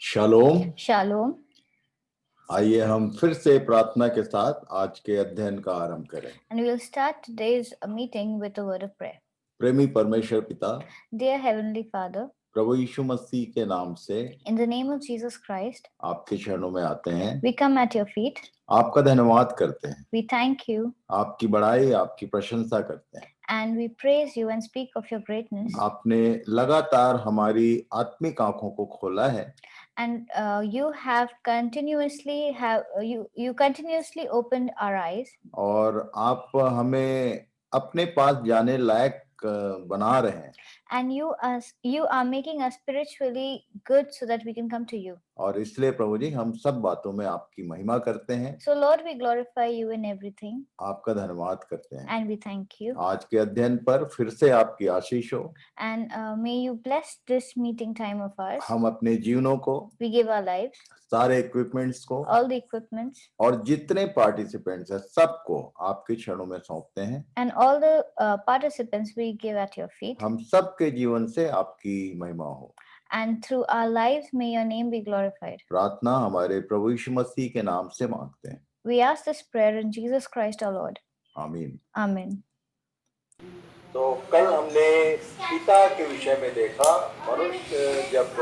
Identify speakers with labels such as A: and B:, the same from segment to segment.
A: Shalom.
B: Shalom.
A: आइए हम फिर से प्रार्थना के साथ आज के अध्ययन का आरंभ करें।
B: And we will start today's meeting with a word of prayer.
A: प्रेमी परमेश्वर पिता,
B: Dear Heavenly Father,
A: प्रभु यीशु मसीह के नाम से
B: in the name of Jesus Christ,
A: आपके चरणों में आते हैं,
B: we come at your feet.
A: आपका धन्यवाद करते हैं,
B: We thank you
A: आपकी बड़ाई, आपकी प्रशंसा करते हैं।
B: and we praise you and speak of your greatness.
A: आपने लगातार हमारी आत्मिक आंखों को खोला है
B: And you continuously opened our eyes,
A: और आप हमें अपने पास जाने लायक बना रहे हैं
B: and you are making us spiritually good so that we can come to you.
A: और इसलिए प्रभु जी हम सब बातों में आपकी महिमा करते हैं,
B: So Lord, we glorify you in everything
A: आपका धन्यवाद करते हैं।
B: and we thank you.
A: आज के अध्ययन पर फिर से आपकी आशीष हो।
B: And may you bless this meeting time of ours.
A: हम अपने जीवनों को,
B: We give our lives,
A: सारे इक्विपमेंट्स को
B: all the equipments,
A: और जितने पार्टिसिपेंट्स हैं सबको आपके चरणों में सौंपते हैं।
B: and all the participants we give at your feet.
A: हम सबके जीवन से आपकी महिमा हो।
B: And through our lives may your name be glorified.
A: प्रार्थना हमारे प्रभु यीशु मसीह के नाम से मांगते हैं।
B: We ask this prayer in Jesus Christ our Lord.
A: आमीन।
B: Amen.
A: तो कल हमने पिता के विषय में देखा। मनुष्य जब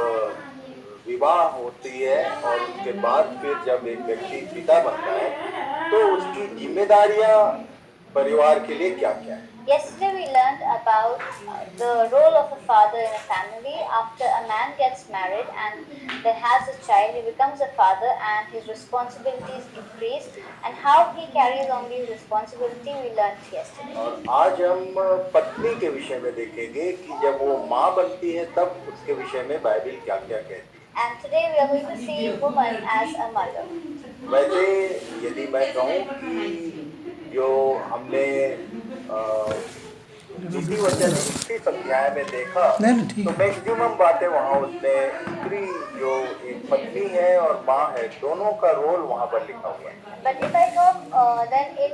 A: विवाह होती है और उसके बाद फिर जब एक व्यक्ति पिता बनता है तो उसकी जिम्मेदारियां परिवार के लिए क्या क्या है।
B: Yesterday we learned about the role of a father in a family. After a man gets married and then has a child, he becomes a father and his responsibilities increase, and how he carries on these responsibilities we learned yesterday.
A: और आज हम पत्नी के विषय में देखेंगे कि जब वो माँ बनती है तब उसके विषय में बाइबल क्या क्या कहती है।
B: And today we are going to see woman as a mother.
A: वैसे यदि मैं कहूँ कि जो हमने नीति वचन 31 अध्याय में देखा तो मैक्सिमम बातें वहाँ उसमें स्त्री जो एक पत्नी है और माँ है दोनों का रोल वहाँ पर लिखा हुआ है।
B: But if I talk then in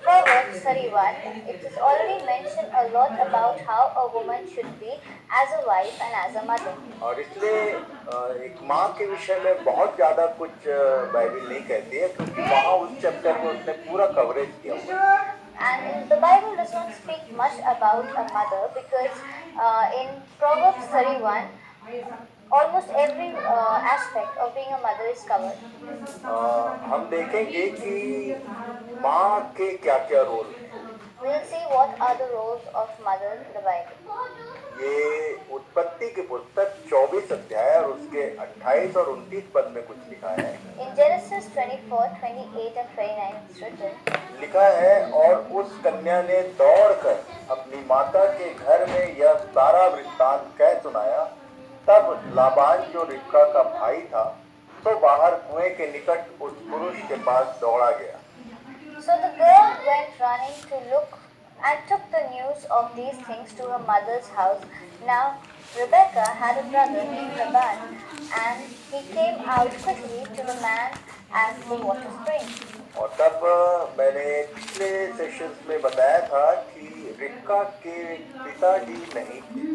B: Proverbs 31, it is already mentioned a lot about how a woman should be as a wife and as a mother.
A: और इसलिए एक माँ के विषय में बहुत ज़्यादा कुछ बाइबल नहीं कहती है क्योंकि वहाँ उस चैप्टर में उसने पूरा कवरेज किया हुआ है।
B: And the Bible does not speak much about a mother because in Proverbs 31, almost every aspect of being a mother is covered.
A: हम देखेंगे कि माँ के क्या क्या रोल हैं।
B: We will see what are the roles of mother in the Bible.
A: ये उत्पत्ति की पुस्तक 24 अध्याय और उसके 28 और 29 पद में कुछ लिखा है।
B: In Genesis 24, 28 and 29 it's written.
A: लिखा है और उस कन्या ने दौड़कर अपनी माता के घर में यह सारा वृत्तांत कह सुनाया। तब लाबान जो रिबका का भाई था तो बाहर कुएं के निकट उस पुरुष के पास दौड़ा गया।
B: So the girl went running to look and took the news of these things to her mother's house. Now Rebecca had a brother named Laban, and he came out quickly to the man at the water spring.
A: और तब मैंने पिछले sessions में बताया था कि रिबका के पिताजी नहीं थे।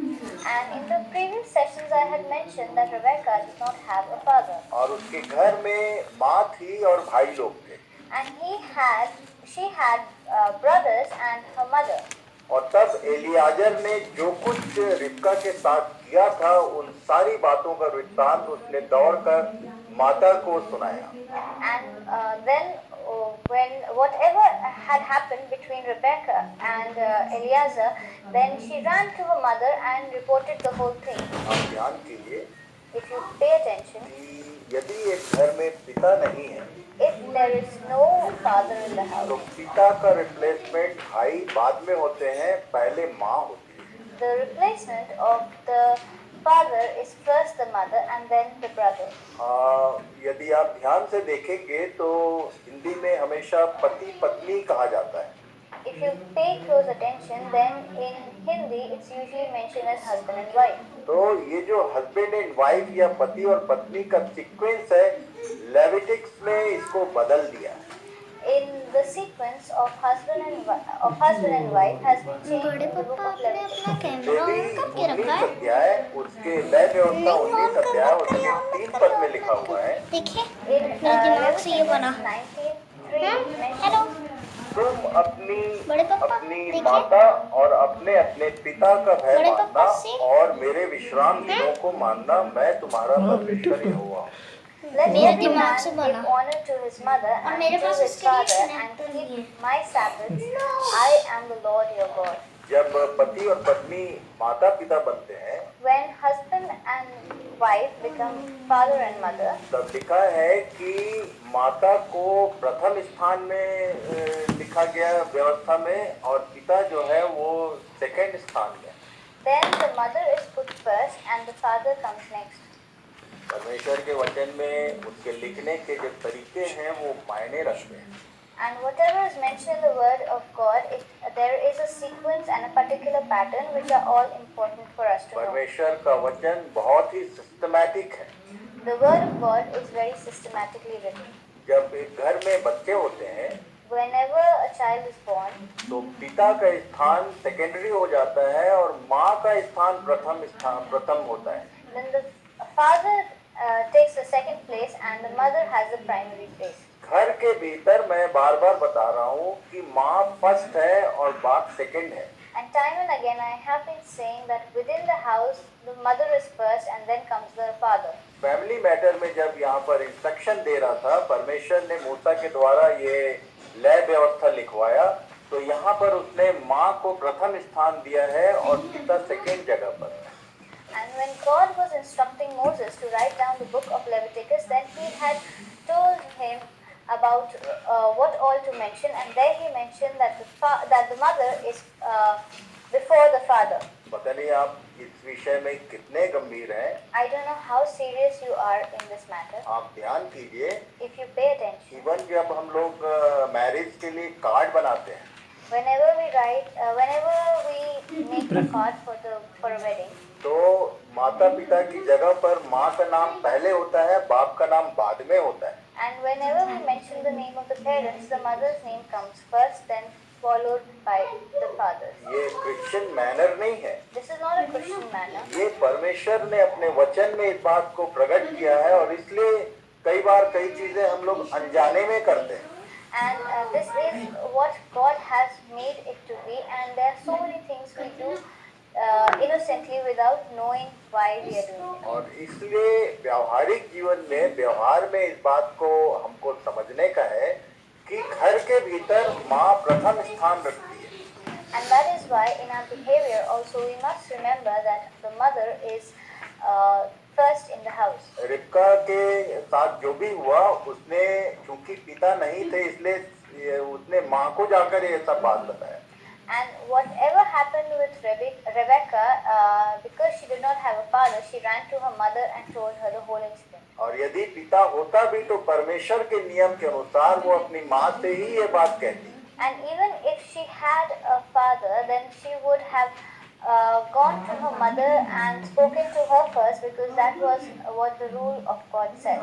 B: And in the previous sessions I had mentioned that Rebecca did not have a father.
A: और उसके घर में माँ थी और भाई लोग थे।
B: And she had brothers and her mother.
A: और तब एलियाजर ने जो कुछ रिबका के साथ किया था उन सारी बातों का वृत्तांत उसने दौड़कर माता को सुनाया।
B: And then when whatever had happened between Rebecca and Eliezer, then she ran to her mother and reported the whole thing.
A: आप ध्यान कीजिए
B: If you pay attention,
A: कि यदि एक घर में पिता नहीं है
B: if there is no father in the
A: तो
B: house,
A: पिता का रिप्लेसमेंट भाई बाद में होते हैं, पहले माँ होती है।
B: the replacement of the father is first the mother and then the brother.
A: यदि आप ध्यान से देखेंगे तो हिंदी में हमेशा पति पत्नी कहा जाता है।
B: If you pay close attention, then in Hindi it's usually mentioned as husband and wife.
A: तो ये जो हस्बैंड एंड वाइफ या पति और पत्नी का सीक्वेंस है लेविटिक्स में इसको बदल दिया।
B: In the sequence of husband and wife has been changed in the book of Leviticus.
A: Levi 19 अध्याय उसके 19 अध्याय उसके 3 पद में लिखा हुआ है,
C: देखिए
B: In
C: मेरे दिमाग से ये बना।
B: 19:3 mentions
C: हेलो
A: तुम अपनी
C: बड़े पापा,
A: अपनी
C: देखिए।
A: माता और अपने अपने पिता का भय
C: बड़े
A: मानना
C: पापा से।
A: और मेरे विश्राम दिनों को मानना, मैं तुम्हारा परमेश्वर यहोवा हूँ।
B: Let
C: मेरे
B: every
C: दिमाग
B: man
C: से
B: give
C: बना।
B: honor to his mother
C: और
B: and
C: मेरे
B: to
C: पास
B: his
C: उसके लिए
B: father and
C: connector नहीं है।
B: keep my Sabbaths. I am the Lord your God.
A: जब पति और पत्नी माता पिता बनते हैं
B: When husband and wife become father and mother,
A: तब लिखा है कि माता को प्रथम स्थान में लिखा गया व्यवस्था में, और पिता जो है वो सेकंड स्थान में।
B: then the mother is put first and the father comes next.
A: परमेश्वर के वचन में उसके लिखने के जो तरीके हैं वो मायने रखते हैं।
B: And whatever is mentioned in the word of God, there is a sequence and a particular pattern which are all important for us to know.
A: परमेश्वर का वचन बहुत ही सिस्टमैटिक है।
B: The word of God is very systematically written.
A: जब एक घर में बच्चे होते हैं
B: Whenever a child is born,
A: तो पिता का स्थान सेकेंडरी हो जाता है और माँ का स्थान प्रथम होता है।
B: then the father takes the second place and the mother has the primary place.
A: घर के भीतर मैं बार बार बता रहा हूँ कि माँ फर्स्ट है और बाप सेकंड है।
B: And time and again I have been saying that within the house the mother is first and then comes the father.
A: Family matter में जब यहाँ पर इंस्ट्रक्शन दे रहा था, परमेश्वर ने मूसा के द्वारा ये लय व्यवस्था लिखवाया, तो यहाँ पर उसने माँ को प्रथम स्थान दिया है और पिता सेकंड जगह पर।
B: And when God was instructing Moses to write down the book of Leviticus, then he had told him about what all to mention, and there he mentioned that the mother is before the father.
A: पता नहीं आप इस विषय में कितने गंभीर हैं।
B: I don't know how serious you are in this matter.
A: आप ध्यान कीजिए,
B: If you pay attention,
A: even जब हम लोग मैरिज के लिए कार्ड बनाते हैं
B: whenever we make a card for a wedding,
A: तो माता पिता की जगह पर माँ का नाम पहले होता है, बाप का नाम बाद में होता है।
B: and whenever we mention the name of the parents, the mother's name comes first, then followed by the father's.
A: ये क्रिश्चियन मैनर नहीं है।
B: This is not a Christian manner.
A: ये परमेश्वर ने अपने वचन में इस बात को प्रकट किया है, और इसलिए कई बार कई चीजें हम लोग अनजाने में करते हैं।
B: And this is what God has made it to be, and there are so many things we do innocently without knowing why we are doing it.
A: और इसलिए व्यावहारिक जीवन में, व्यवहार में इस बात को हमको समझने का है कि घर के भीतर माँ प्रथम स्थान रखती है।
B: And that is why in our behavior also we must remember that the mother is first in the house.
A: रिबका के साथ जो भी हुआ, उसने क्योंकि पिता नहीं थे इसलिए उसने माँ को जाकर ऐसा बात बताया।
B: And whatever happened with Rebecca, because she did not have a father, she ran to her mother and told her the whole incident.
A: और यदि पिता होता भी तो परमेश्वर के नियम के अनुसार वो अपनी माँ से ही ये बात कहती।
B: And even if she had a father, then she would have gone to her mother and spoken to her first, because that was what the rule of God said.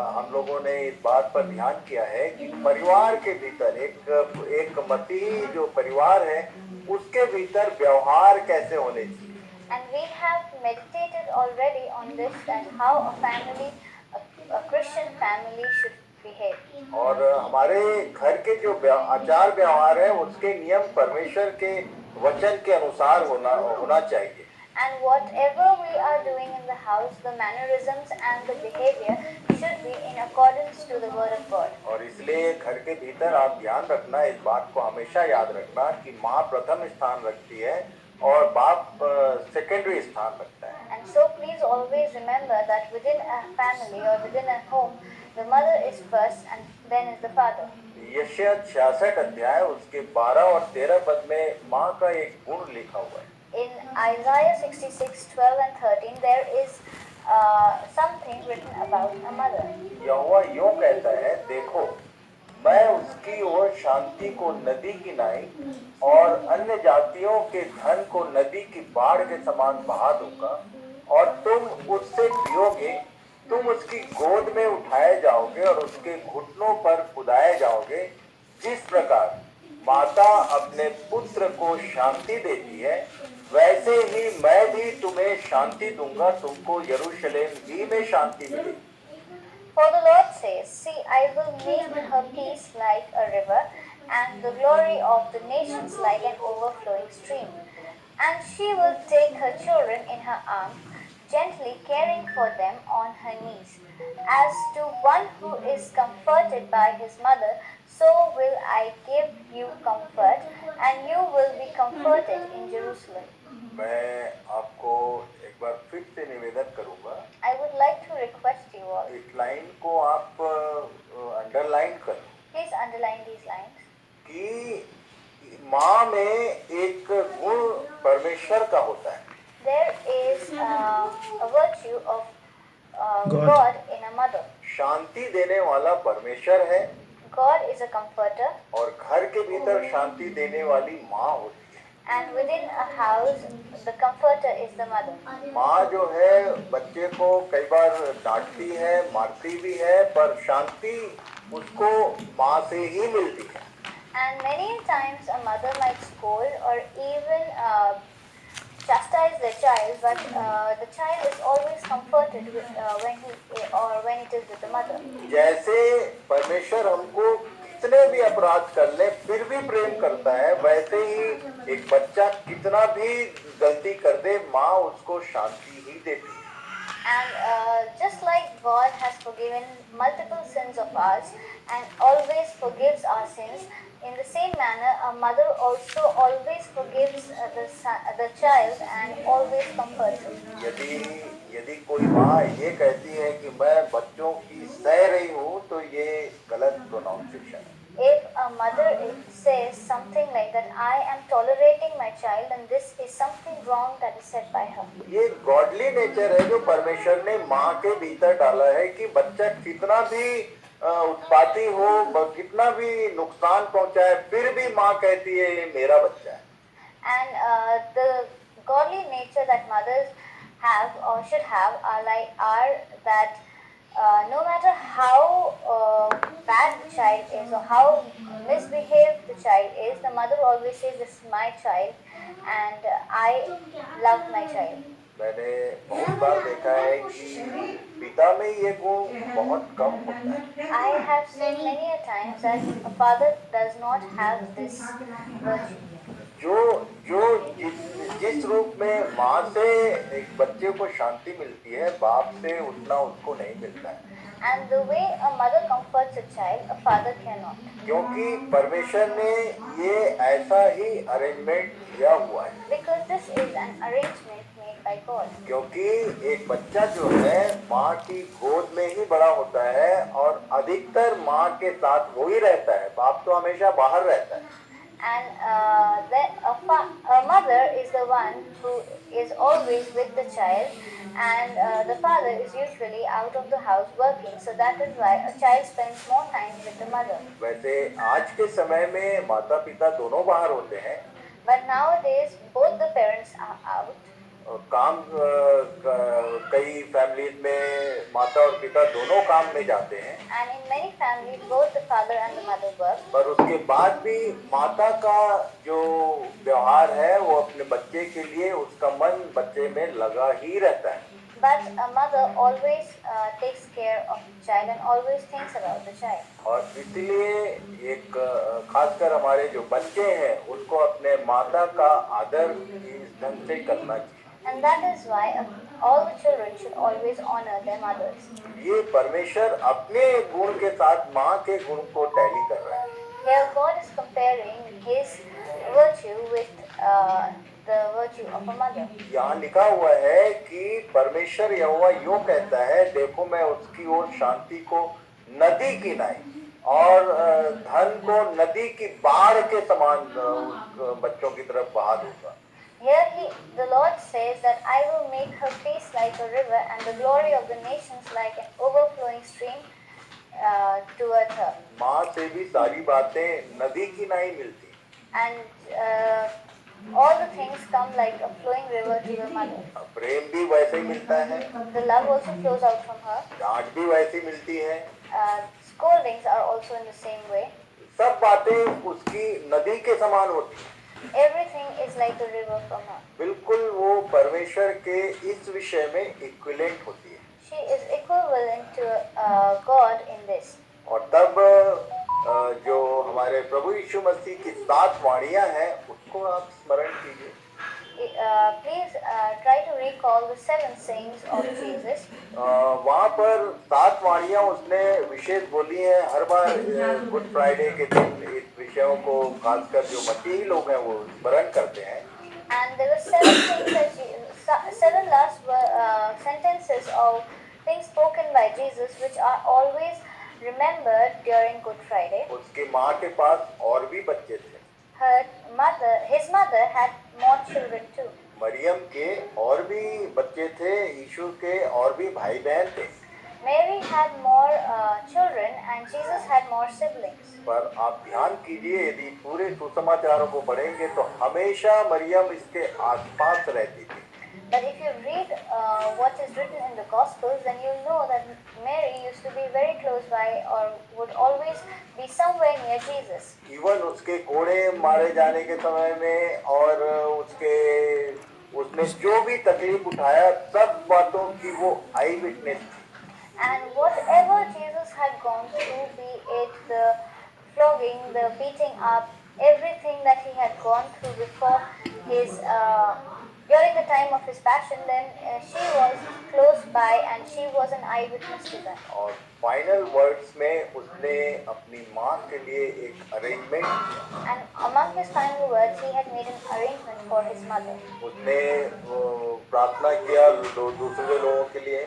A: हम लोगों ने इस बात पर ध्यान किया है कि परिवार के भीतर एक मसीही जो परिवार है उसके भीतर व्यवहार कैसे होने चाहिए।
B: And we have meditated already on this, and how a family, a Christian family should behave.
A: और हमारे घर के जो आचार व्यवहार है उसके नियम परमेश्वर के वचन के अनुसार होना चाहिए।
B: And whatever we are doing in the house, the mannerisms and the behavior should be in accordance to the word of God.
A: और इसलिए घर के भीतर आप ध्यान रखना, इस बात को हमेशा याद रखना कि माँ प्रथम स्थान रखती है और बाप सेकेंडरी स्थान रखता है।
B: And so please always remember that within a family or within a home, the mother is first and then is the father.
A: यशायाह 66 अध्याय उसके 12 और 13 पद में माँ का एक गुण लिखा हुआ है।
B: In Isaiah 66:12 and 13, there is something written about a mother.
A: यहोवा यूं कहता है, देखो मैं उसकी ओर शांति को नदी की नाई और अन्य जातियों के धन को नदी की बाढ़ के समान बहा दूंगा, और तुम उससे पियोगे, तुम उसकी गोद में उठाए जाओगे और उसके घुटनों पर कुदाए जाओगे, जिस प्रकार माता अपने पुत्र को शांति देती है, वैसे ही मैं भी तुम्हें शांति दूंगा, तुमको यरूशलेम ही में शांति मिलेगी।
B: For the Lord says, See, I will make her peace like a river, and the glory of the nations like an overflowing stream. And she will take her children in her arms, gently caring for them on her knees. As to one who is comforted by his mother, so will I give you comfort, and you will be comforted in Jerusalem.
A: मैं आपको एक बार फिर से निवेदन करूंगा,
B: I would like to request you all,
A: इस line को आप अंडरलाइन करो
B: please underline these lines.
A: कि माँ में एक गुण परमेश्वर का होता है।
B: There is a virtue of
D: God.
B: God in a mother.
A: शांति देने वाला परमेश्वर है
B: God is a comforter,
A: और घर के भीतर शांति देने वाली माँ होती है।
B: and within a house, the comforter is the mother.
A: माँ जो है बच्चे को कई बार डांटती है, मारती भी है, पर शांति उसको माँ से ही मिलती है।
B: And many times a mother might scold or even chastise the child, but the child is always comforted when it is with the mother.
A: जैसे परमेश्वर हमको कितने भी अपराध कर ले फिर भी प्रेम करता है, वैसे ही एक बच्चा कितना भी गलती कर दे, माँ उसको शांति ही देती है।
B: And just like God has forgiven multiple sins of ours and always forgives our sins, in the same manner, a mother also always forgives the child and always comforts him.
A: यदि कोई माँ ये कहती है कि मैं बच्चों की सह रही हूँ, तो ये गलत प्रोनाउंसिएशन है।
B: If a mother says something like that, I am tolerating my child, and this is something wrong that is said by her.
A: ये गॉडली नेचर है जो परमेश्वर ने माँ के भीतर डाला है कि बच्चा कितना भी उत्पाती हो, कितना भी नुकसान पहुंचाए, फिर भी माँ कहती है ये मेरा बच्चा है।
B: And the godly nature that mothers have or should have are that no matter how bad the child is or how misbehaved the child is, the mother always says, this is my child and I love my child.
A: मैंने बहुत बार देखा है कि पिता में ये गुण बहुत कम होता है।
B: I have seen many a times that a father does not have this virtue. जिस रूप में माँ से एक बच्चे को शांति मिलती है, बाप से उतना उसको नहीं मिलता है। And the way a mother comforts a child, a father cannot.
A: क्योंकि परमेश्वर ने ये ऐसा ही अरेंजमेंट किया हुआ है।
B: Because this is an arrangement made by God.
A: क्योंकि एक बच्चा जो है माँ की गोद में ही बड़ा होता है और अधिकतर माँ के साथ वो ही रहता है, बाप तो हमेशा बाहर रहता है।
B: And a mother is the one who is always with the child, and the father is usually out of the house working. So that is why a child spends more time with the mother.
A: वैसे आज के समय में माता पिता दोनों बाहर होते हैं,
B: But nowadays both the parents are out.
A: काम कई फैमिलीज में माता और पिता दोनों काम में जाते हैं,
B: And in many families both the father and the mother work.
A: पर उसके बाद भी माता का जो व्यवहार है वो अपने बच्चे के लिए, उसका मन बच्चे में लगा ही रहता है।
B: But a mother always takes care of the child and always thinks about the child.
A: और इसलिए एक खासकर हमारे जो बच्चे हैं उनको अपने माता का आदर इस ढंग से करना चाहिए।
B: And that is why all the children should always honor their mothers.
A: ये परमेश्वर अपने गुण के साथ माँ के गुण को टैली कर रहा है।
B: Here God is comparing his virtue with the virtue of a mother.
A: यहाँ लिखा हुआ है कि परमेश्वर यहोवा यूं कहता है, देखो मैं उसकी ओर शांति को नदी की नाई और धन को नदी की बाढ़ के समान बच्चों की तरफ बहा दूंगा।
B: Here the Lord says that I will make her peace like a river and the glory of the nations like an overflowing stream towards her.
A: माँ से भी सारी बातें नदी की नाई मिलती,
B: And all the things come like a flowing river to the mother.
A: प्रेम भी वैसे ही मिलता है,
B: The love also flows out from her.
A: डांट भी वैसी मिलती है,
B: Scoldings are also in the same way.
A: सब बातें उसकी नदी के समान होती हैं।
B: Everything is like a river from her.
A: बिल्कुल वो परमेश्वर के इस विषय में इक्विवेलेंट होती है।
B: She is equivalent to God in this.
A: और तब जो हमारे प्रभु यीशु मसीह की 7 वाणियां हैं उसको आप स्मरण कीजिए।
B: Please try to recall the 7 sayings of Jesus.
A: वहाँ पर 7 वाणियां उसने विशेष बोली हैं। हर बार गुड फ्राइडे के दिन इस विषयों को खासकर जो मसीही लोग हैं वो स्मरण करते हैं।
B: And there were 7 things that 7 last sentences of things spoken by Jesus, which are always remembered during Good Friday.
A: उसकी माँ के पास और भी बच्चे थे।
B: His mother had more children too.
A: Maryam के और भी बच्चे थे, यीशु के और भी भाई बहन थे।
B: Mary had more children and Jesus had more siblings.
A: पर आप ध्यान कीजिए, यदि पूरे सुसमाचारों को पढ़ेंगे तो हमेशा मरियम इसके आसपास रहती थी।
B: But if you read what is written in the Gospels, then you'll know that Mary used to be very close by or would always be somewhere near Jesus.
A: Even उसके कोड़े मारे जाने के समय में और उसने जो भी तकलीफ उठाया सब बातों की वो आई विटनेस थी।
B: And whatever Jesus had gone through, be it the flogging, the beating up, everything that he had gone through before his during the time of his passion, then she was close by and she was an eyewitness to that.
A: और final words में उसने अपनी माँ के लिए एक arrangement किया।
B: And among his final words, he had made an arrangement for his mother.
A: उसने प्रार्थना किया दूसरे लोगों के लिए।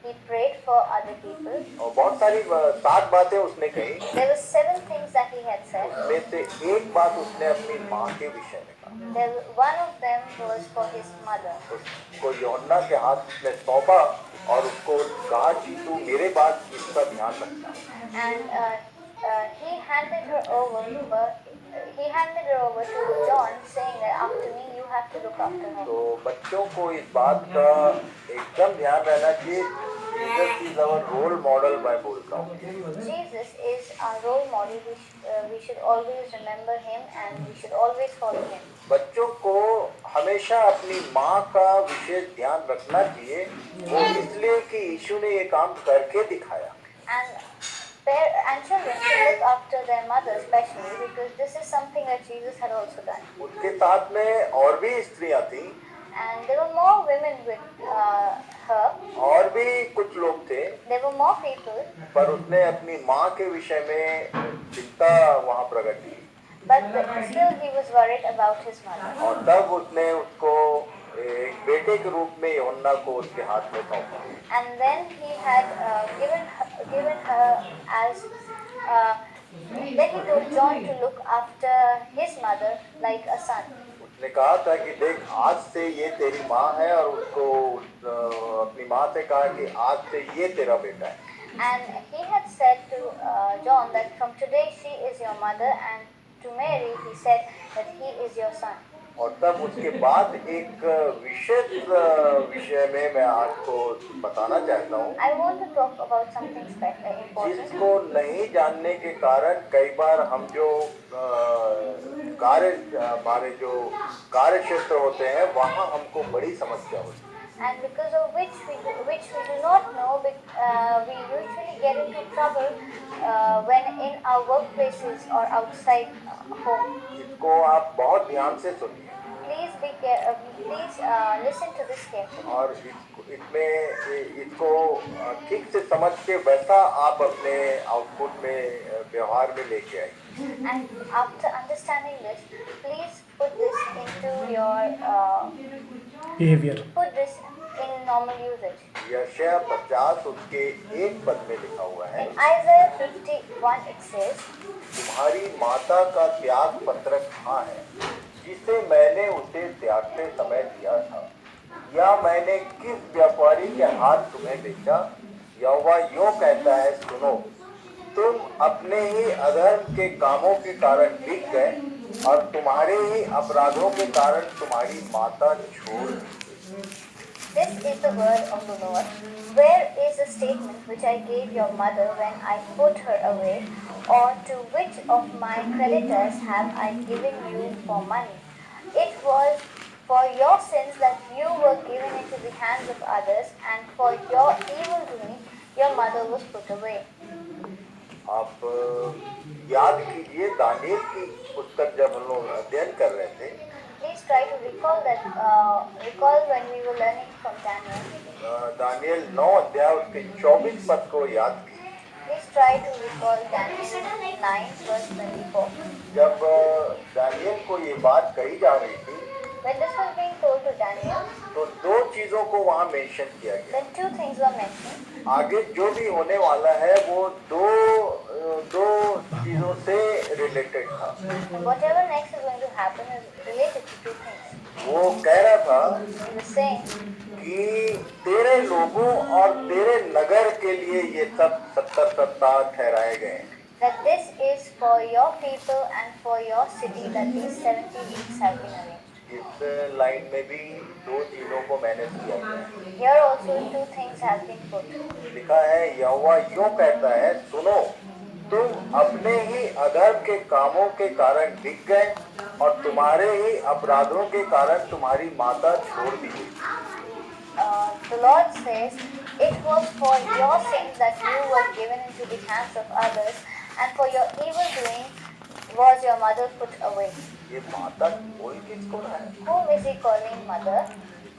B: He prayed for other people.
A: और बहुत सारी 7 बातें उसने कही।
B: There were 7 things that he had said.
A: उसमें से एक बात उसने अपनी माँ के विषय में कहा।
B: One of them was for his mother.
A: उसको यूहन्ना के हाथ में सौंपा और उसको कहा कि तू मेरे बाद इसका ध्यान रखना।
B: And he handed her over to John, saying that after me you have to look after her.
A: तो बच्चों को इस बात का एकदम ध्यान रहना चाहिए। Jesus is our role model, मैं बोलता हूँ।
B: Jesus is our role model. We should always remember him and we should always follow him.
A: बच्चों को हमेशा अपनी माँ का विशेष ध्यान रखना चाहिए, वो इसलिए कि यीशु ने ये काम करके दिखाया।
B: And children should look after their mother especially because this is something that Jesus had also done.
A: उसके साथ में और भी स्त्रियाँ थीं।
B: And there were more women with her.
A: और भी कुछ लोग थे।
B: There were more people.
A: पर उसने अपनी माँ के विषय में चिंता वहाँ प्रकट की।
B: But still he was worried about his mother.
A: और तब उसने उसको एक बेटे के रूप में यूहन्ना को उसके हाथ में सौंपा।
B: And then he had given her as then he told John to look after his mother like a son.
A: उसने कहा था कि देख आज से ये तेरी माँ है और उसको अपनी माँ से कहा कि आज से ये तेरा बेटा है।
B: And he had said to John that from today she is your mother, and to Mary he said that he is your son.
A: और तब उसके बाद एक विशेष विषय में मैं आपको बताना चाहता हूँ।
B: I want to talk about something important.
A: जिसको नहीं जानने के कारण कई बार हम जो हमारे जो कार्य क्षेत्र होते हैं वहाँ हमको बड़ी समस्या होती है।
B: And because of which we do not know, we usually get into trouble when in our workplaces or outside home.
A: इसको आप बहुत ध्यान से सुनिए।
B: Please listen to this carefully.
A: और इसको ठीक से समझ के वैसा आप अपने आउटपुट में व्यवहार में लेके आइए।
B: And after understanding this, please put this into your
D: behavior.
B: Put this in normal usage.
A: यशायाह 50 उसके 1 पद में लिखा हुआ है।
B: In Isaiah 51 it says,
A: तुम्हारी माता का त्याग पत्र कहाँ है, जिसे मैंने उसे त्यागते समय दिया था, या मैंने किस व्यापारी के हाथ तुम्हें बेचा? यहोवा यूं कहता है, सुनो, तुम अपने ही अधर्म के कामों के कारण बिक गए और तुम्हारे ही अपराधों के कारण तुम्हारी माता छोड़ दी।
B: This is the word of the Lord. Where is the statement which I gave your mother when I put her away, or to which of my creditors have I given you for money? It was for your sins that you were given into the hands of others, and for your evil doing your mother was put away.
A: आप याद कीजिए Daniel की पुस्तक जब हम लोग अध्ययन कर रहे थे,
B: Please try to recall when we were learning from Daniel.
A: Daniel 9 अध्याय उसके 24 पद को याद कीजिए।
B: Please try to recall Daniel 9 verse 24.
A: जब दानियल को ये बात कही जा रही थी,
B: When this was being told to Daniel,
A: तो दो चीजों को वहाँ मेंशन किया गया।
B: then two things were mentioned.
A: आगे जो भी होने वाला है वो दो चीजों से रिलेटेड था।
B: And whatever next is going to happen is related to two things.
A: वो कह रहा था
B: He was saying
A: कि तेरे लोगों और तेरे नगर के लिए ये सब 70 सप्ताह ठहराए गए हैं।
B: that this is for your people and for your city that these 70 weeks have been arranged.
A: इस लाइन में भी दो चीजों को मैनेज किया गया है।
B: Here also two things have been put.
A: लिखा है यहोवा यूं कहता है, सुनो, तुम अपने ही अधर्म के कामों के कारण बिक गए और तुम्हारे ही अपराधों के कारण तुम्हारी माता छोड़ दी गई।
B: The Lord says, it was for your sins that you were given into the hands of others, and for your evil doing was your mother put away.
A: ये माता कोई किसको है?
B: Whom is he calling mother?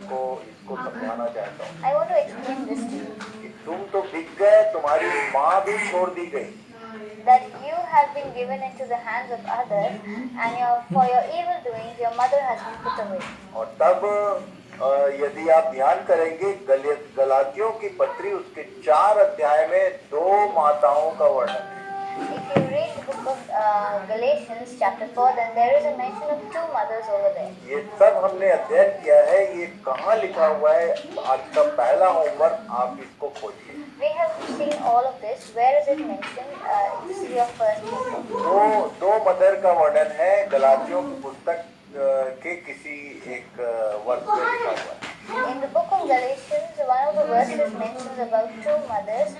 A: इसको समझाना चाहता हूँ
B: I want to explain this to you.
A: कि तुम तो बिक गए, तुम्हारी माँ भी छोड़ दी गई।
B: That you have been given into the hands of others, and for your evil doings your mother has been put away.
A: और तब यदि आप ध्यान करेंगे गलातियों की पत्री उसके 4 अध्याय में 2 माताओं का वर्णन है।
B: If you read the book of Galatians chapter 4, then there is a mention of two mothers over there.
A: ये सब हमने अध्ययन किया है। ये कहाँ लिखा हुआ है? आज का पहला होमवर्क आप इसको खोजिए।
B: We have seen all of this. Where is it mentioned? This is your first homework.
A: दो मदर का वर्णन है गलातियों की पुस्तक के किसी एक वर्ष में लिखा हुआ है।
B: In the book of Galatians, one of the verses mentions about two mothers.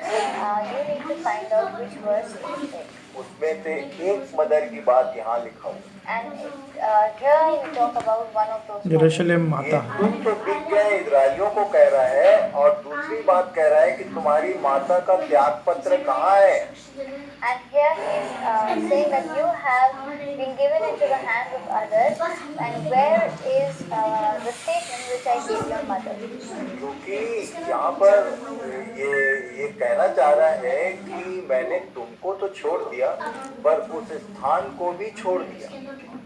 B: You need to find out which verse is it.
A: उसमें से एक मदर की बात यहाँ लिखा हुआ है।
B: And here we talk about one of those.
D: यरूशलेम माता।
A: तुम तो बिक गए इजरायलियों को कह रहा है, और दूसरी बात कह रहा है कि तुम्हारी माता का त्याग पत्र कहाँ है?
B: And here he is saying that you have been given into the hands of others, and where is the statement which I gave your mother?
A: क्योंकि यहाँ पर ये कहना चाह रहा है कि मैंने तुमको तो छोड़ दिया, पर उस स्थान को भी छोड़ दिया।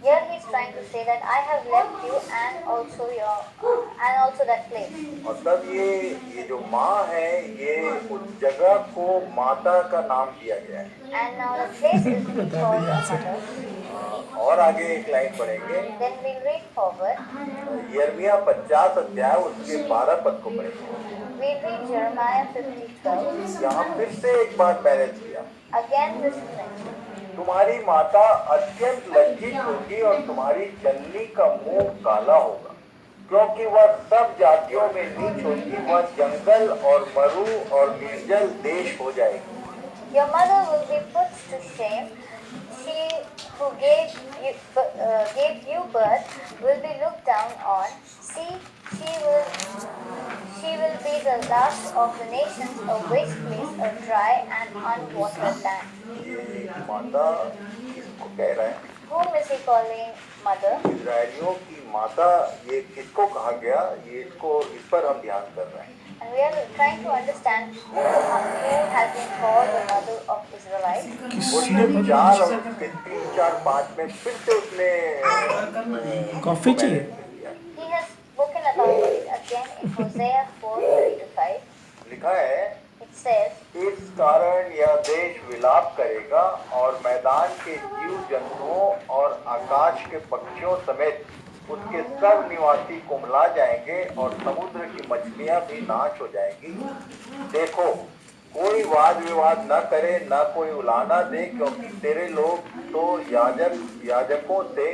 B: Here he is trying to say that I have left you and also that place.
A: और तब ये जो माँ है, ये उस जगह को माता का नाम दिया गया है।
B: And now the place is being called a mother.
A: और आगे एक लाइन पढ़ेंगे,
B: Then we'll read forward.
A: यिर्मयाह 50 अध्याय उसके 12 पद को पढ़ेंगे।
B: We'll read Jeremiah 50:12.
A: यहाँ फिर से एक बात मैंने किया,
B: Again this is mentioned.
A: तुम्हारी माता अत्यंत लज्जित होगी और तुम्हारी जननी का मुंह काला होगा, क्योंकि वह सब जातियों में नीच होगी, वह जंगल और मरु और निर्जल देश हो जाएगी।
B: Your mother will be put to shame. She who gave you birth will be looked down on. See, she will be the last of the nations, a waste place, a dry and unwatered land.
A: ये माता किसको कह रहा है?
B: Whom is he calling mother?
A: इजरायलियों की माता, ये किसको कहा गया? ये इस पर हम ध्यान कर रहे हैं।
B: And we are trying to understand who has been called the mother of Israelites.
D: किसने
A: उसके 4 और उसके 3, 4, 5 में फिर से उसने
D: कॉफी चाहिए?
B: He has spoken about it again in Hosea 4:3-5.
A: लिखा है,
B: It says,
A: इस कारण यह देश विलाप करेगा और मैदान के जीव जंतुओं और आकाश के पक्षियों समेत उसके सब निवासी कुम्हला जाएंगे और समुद्र की मछलियां भी नाश हो जाएंगी। देखो, कोई वाद विवाद न करे, न कोई उलाहना दे, क्योंकि तेरे लोग तो याजकों से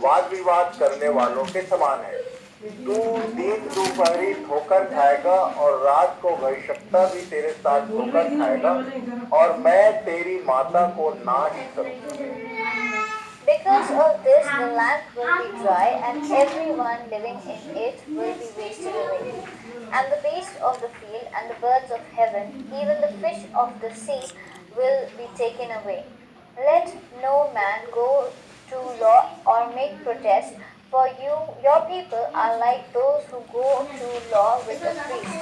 A: वाद विवाद करने वालों के समान है। तू दिन दोपहरी ठोकर खाएगा और रात को वैश्यता भी तेरे साथ ठोकर खाएगा और मैं तेरी माता को नाश करूंगा।
B: Because of this, the land will be dry, and everyone living in it will be wasted away. And the beasts of the field, and the birds of heaven, even the fish of the sea, will be taken away. Let no man go to law or make protest, for your people are like those who go to law with a priest.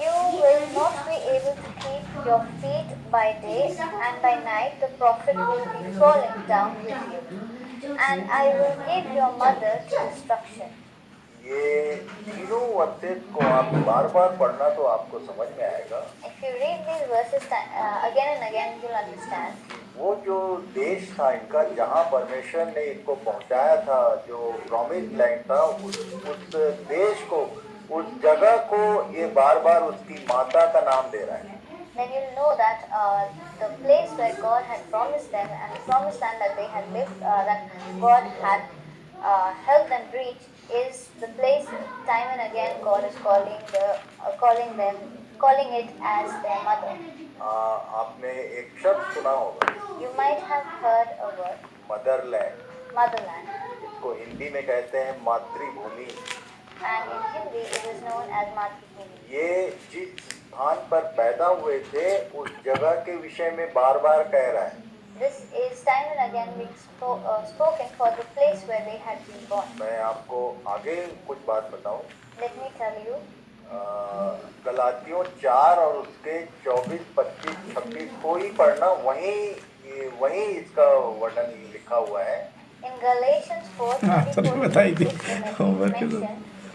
B: You will not be able to keep your feet by day, and by night the prophet will be falling down with you. And I will give your mother to destruction.
A: ये तीनों versus को आप बार बार पढ़ना तो आपको समझ में आएगा।
B: If you read these verses again and again, you'll understand.
A: वो जो देश था इनका जहाँ परमेश्वर ने इनको पहुंचाया था, जो प्रॉमिस लैंड था, उस देश को, उस जगह को ये बार बार उसकी माता का नाम दे रहा है।
B: Then you'll know that the place where God had promised them and the promised land that they had lived, that God had helped them reach, is the place time and again God is calling it as their mother.
A: आपने एक शब्द सुना होगा,
B: You might have heard a word,
A: Motherland.
B: motherland,
A: इसको हिंदी में कहते हैं मातृभूमि।
B: and in Hindi it is known as Mathrubhumi.
A: ये जिस स्थान पर पैदा हुए थे उस जगह के विषय में बार बार कह रहा है।
B: This is time and again being spoken for the place where they had been born.
A: मैं आपको आगे कुछ बात बताऊं।
B: Let me tell you,
A: गलातियों 4 और उसके 24, 25, 26 को ही पढ़ना, वहीं इसका वर्णन लिखा हुआ है।
B: in Galatians 4,
D: तो
B: 24
D: बताई थी,
B: it's mentioned.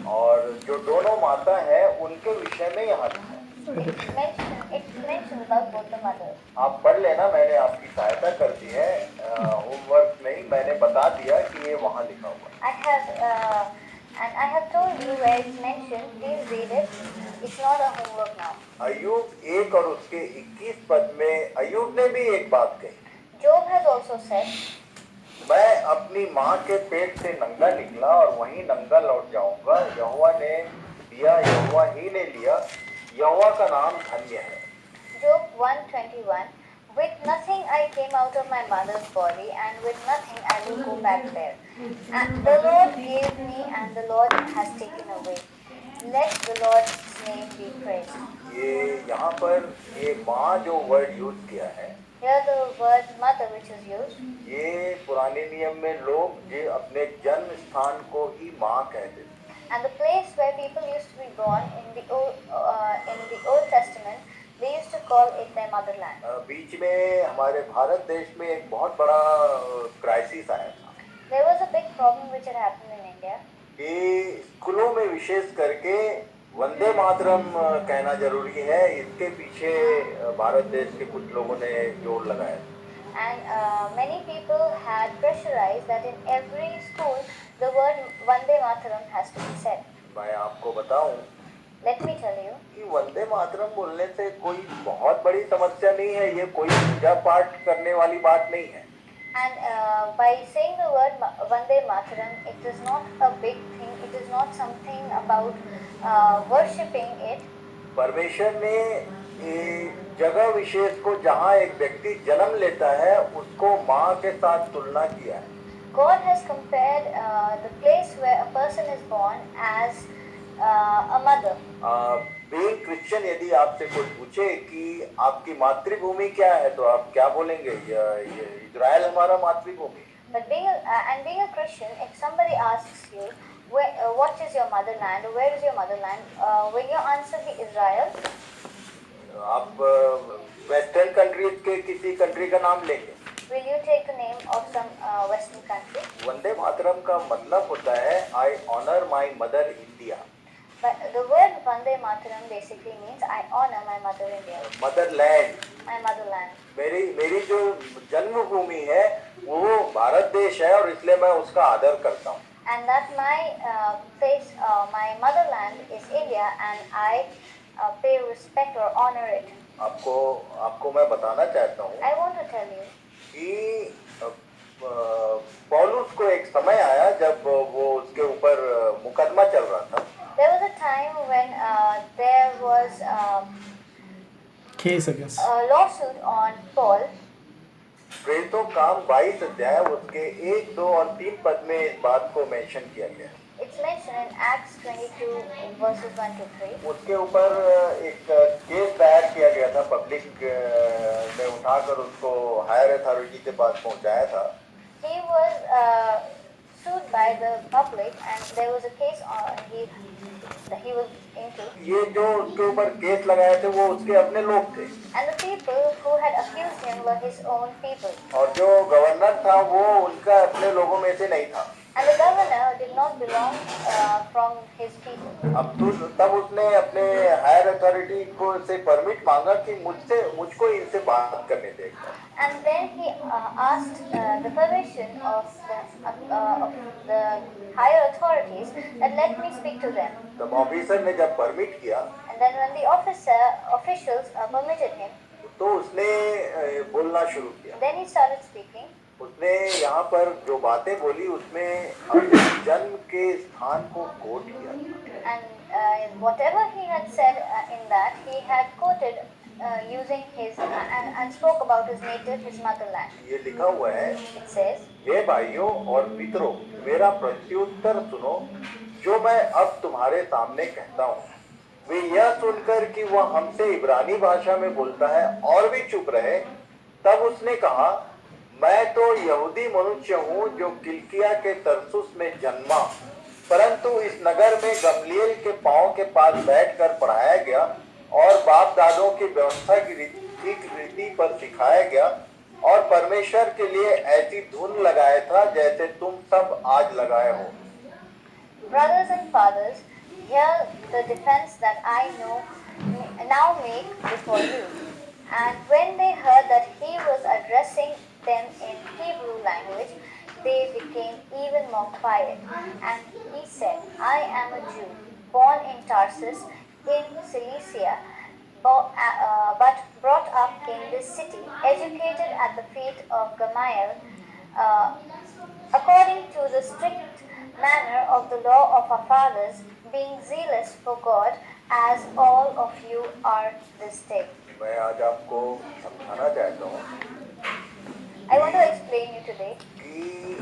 A: और जो दोनों माता है उनके विषय में यहाँ लिखा है।
B: It's mentioned about both the mothers.
A: आप पढ़ लेना, मैंने आपकी सहायता कर दी है, होमवर्क नहीं, मैंने बता दिया कि ये वहाँ लिखा हुआ है।
B: I have told you where it's mentioned. Please read it. It's not a homework now.
A: अय्यूब 1 और उसके 21 पद में अय्यूब ने भी एक बात कही।
B: Job has also said,
A: मैं अपनी माँ के पेट से नंगा निकला और वहीं नंगा लौट जाऊंगा। यहोवा ने दिया, यहोवा ही ने लिया, यहोवा का नाम धन्य है।
B: Job 1:21. With nothing I came out of my mother's body, and with nothing I will go back there. And the Lord gave me, and the Lord has taken away. Let the Lord's name be praised.
A: ये यहाँ पर ये माँ जो word use किया है,
B: Here the word mother which is used.
A: ये पुराने नियम में लोग जो अपने जन्म स्थान को ही माँ कहते थे।
B: And the place where people used to be born in the Old Testament, they used to call it their motherland.
A: बीच में हमारे भारत देश में एक बहुत बड़ा क्राइसिस आया था।
B: There was a big problem which had happened in India.
A: कि स्कूलों में विशेष करके वंदे मातरम कहना जरूरी है, इसके पीछे भारत देश के कुछ लोगों ने जोर लगाया।
B: And many people had pressurized that in every school the word Vande Mataram has to be said.
A: मैं आपको बताऊं
B: Let me tell you,
A: कि वंदे मातरम बोलने से कोई बहुत बड़ी समस्या नहीं है, ये कोई पूजा पाठ करने वाली बात नहीं है।
B: and by saying the word Vande Mataram, it is not a big thing, it is not something about worshipping it.
A: परमेश्वर ने ये जगह विशेष को जहाँ एक व्यक्ति जन्म लेता है उसको माँ के साथ तुलना किया है।
B: God has compared the place where a person is born as a mother.
A: Being Christian यदि आपसे कोई पूछे कि आपकी मातृभूमि क्या है तो आप क्या बोलेंगे? ये इजराइल हमारा मातृभूमि।
B: But being a Christian, if somebody asks you what is your motherland or where is your motherland, will you answer the Israel?
A: आप वेस्टर्न कंट्रीज के किसी कंट्री का नाम लेंगे?
B: Will you take the name of some Western country?
A: Vande Mataram का मतलब होता है I honour my mother India.
B: But the word Vande Mataram basically means I honor my mother India,
A: Motherland,
B: my motherland.
A: मेरी जो जन्मभूमि है वो भारत देश है और इसलिए मैं उसका आदर करता हूँ।
B: And that my place, my motherland is India, and I pay respect or honor it.
A: आपको मैं बताना चाहता हूँ
B: I want to tell you
A: कि पौलुस को एक समय आया जब वो उसके ऊपर मुकदमा चल रहा था।
B: There was a time when there was
D: Case against.
B: a lawsuit on Paul.
A: प्रेरितों काम 22 अध्याय उसके 1, 2 और 3 पद में इस बात को मेंशन किया गया है।
B: It's mentioned in Acts 22 verses 1 to 3.
A: उसके ऊपर एक केस दायर किया गया था, पब्लिक ने उठाकर उसको हायर अथॉरिटी के पास पहुंचाया था।
B: He was sued by the public, and there was a case he was into.
A: ये जो उसके ऊपर केस लगाए थे वो उसके अपने लोग थे,
B: And the people who had accused him were his own people.
A: और जो गवर्नर था वो उनका अपने लोगों में से नहीं था।
B: And the governor did not belong from his people.
A: तब उसने अपने हायर अथॉरिटी को से परमिट मांगा कि मुझको इनसे बात करने देगा।
B: And then he asked the permission of the higher authorities that let me speak to them.
A: तब ऑफिसर ने जब परमिट किया
B: And then when the officials permitted him,
A: तो उसने बोलना शुरू किया।
B: then he started speaking.
A: उसने यहाँ पर जो बातें बोली उसमें अपने जन्म के स्थान को कोट किया।
B: And whatever he had said in that, he had quoted using his and spoke about his native, his motherland.
A: ये लिखा हुआ है,
B: It says,
A: हे भाइयों और मित्रों, मेरा प्रत्युत्तर सुनो जो मैं अब तुम्हारे सामने कहता हूँ। वे यह सुनकर कि वह हमसे इब्रानी भाषा में बोलता है और भी चुप रहे। तब उसने कहा, मैं तो यहूदी मनुष्य हूँ जो किलिकिया के तरसुस में जन्मा, परंतु इस नगर में गमलीएल के पांव के पास बैठकर पढ़ाया गया और बाप दादों की व्यवस्था की रीति पर सिखाया गया और परमेश्वर के लिए ऐसी धुन लगाया था जैसे तुम सब आज लगाए हो।
B: brothers and fathers, hear the defense that I now make before you. And when they heard that he was addressing them in Hebrew language, they became even more quiet. And he said, I am a Jew, born in Tarsus in Cilicia, but brought up in this city, educated at the feet of Gamaliel, according to the strict manner of the law of our fathers, being zealous for God, as all of you are this day.
A: मैं आज आपको समझाना चाहता हूँ
B: I want to explain you today
A: कि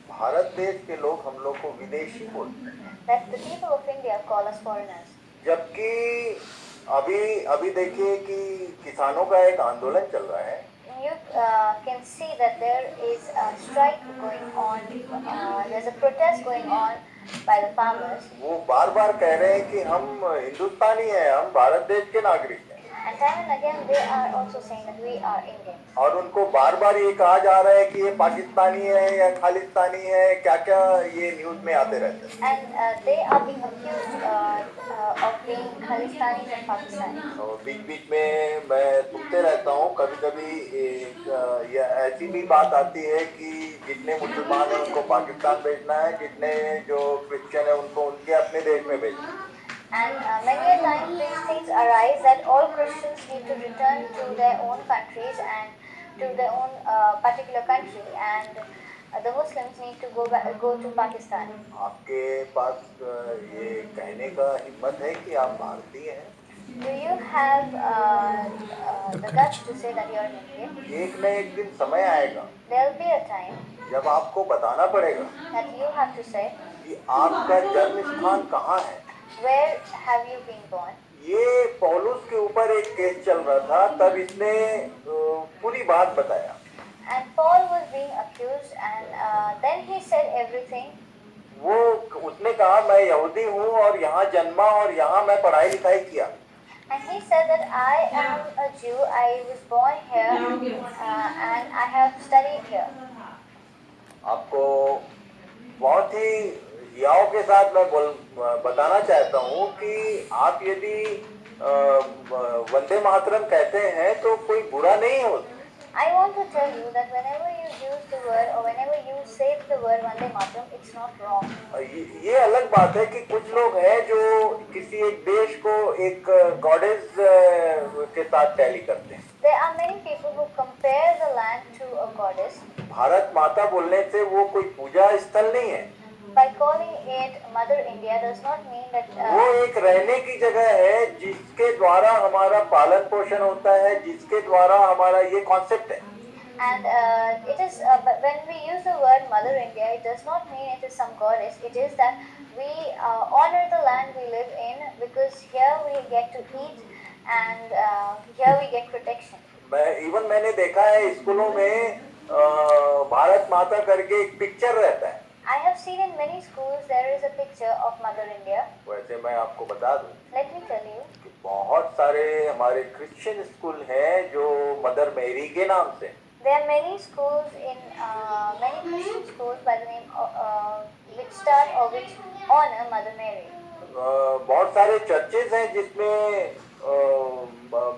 A: भारत देश के लोग हम लोग को विदेशी बोलते हैं,
B: that the people of India call us foreigners.
A: जबकि अभी देखिए कि किसानों का एक आंदोलन चल रहा है।
B: You can see that there is a strike going on, there's a protest going on by the farmers.
A: वो बार बार कह रहे हैं कि हम हिंदुस्तानी हैं, हम भारत देश के नागरिक हैं।
B: And time and again they are also saying that we are Indian.
A: और उनको बार बार ये कहा जा रहा है कि ये पाकिस्तानी है या खालिस्तानी है, क्या क्या ये न्यूज में आते रहते हैं।
B: And they are being accused of being Khalistanis and Pakistanis.
A: और बीच बीच में मैं सुनते रहता हूँ, कभी कभी ये ऐसी भी बात आती है कि जितने मुसलमान हैं उनको पाकिस्तान भेजना है, जितने जो क्रिश्चियन है उनको उनके अपने देश में भेजना है।
B: And many a times these things arise that all Christians need to return to their own countries and to their own particular country, and the Muslims need to go to Pakistan.
A: आपके पास ये कहने का हिम्मत है कि आप भारतीय हैं?
B: Do you have the guts to say that you are an Indian?
A: एक न एक दिन समय आएगा
B: There will be a time
A: जब आपको बताना पड़ेगा
B: that you have to say,
A: कि आपका जन्म स्थान कहाँ है।
B: where have you been born?
A: ये पौलुस के ऊपर एक केस चल रहा था, तब इसने पूरी बात बताया।
B: And Paul was being accused, and then he said everything.
A: वो उसने कहा मैं यहूदी हूँ और यहाँ जन्मा और यहाँ मैं पढ़ाई लिखाई किया।
B: And he said that I am a Jew, I was born here, and I have studied here.
A: आपको बहुत ही युवाओं के साथ मैं बताना चाहता हूँ कि आप यदि वंदे मातरम कहते हैं तो कोई बुरा नहीं होता।
B: I want to tell you that whenever you use the word or whenever you say the word Vande Mataram, it's not wrong.
A: ये अलग बात है कि कुछ लोग हैं जो किसी एक देश को एक गॉडेस के साथ टैली करते हैं।
B: There are many people who compare the land to a goddess.
A: Bharat माता बोलने से वो कोई पूजा स्थल नहीं है,
B: By calling it Mother India does not mean that
A: वो एक रहने की जगह है जिसके द्वारा हमारा पालन पोषण होता है, जिसके द्वारा हमारा ये कॉन्सेप्ट है।
B: and it is but when we use the word Mother India, it does not mean it is some goddess. It is that we honor the land we live in, because here we get to eat and here we get protection.
A: मैंने देखा है स्कूलों में भारत माता करके एक picture रहता है।
B: I have seen in many schools there is a picture of Mother India.
A: वैसे मैं आपको बता दूं
B: Let me tell you,
A: कि बहुत सारे हमारे क्रिश्चियन स्कूल हैं जो मदर मैरी के नाम से,
B: there are many schools in many Christian schools by the name of which start or which honor Mother Mary.
A: बहुत सारे चर्चेज हैं जिसमें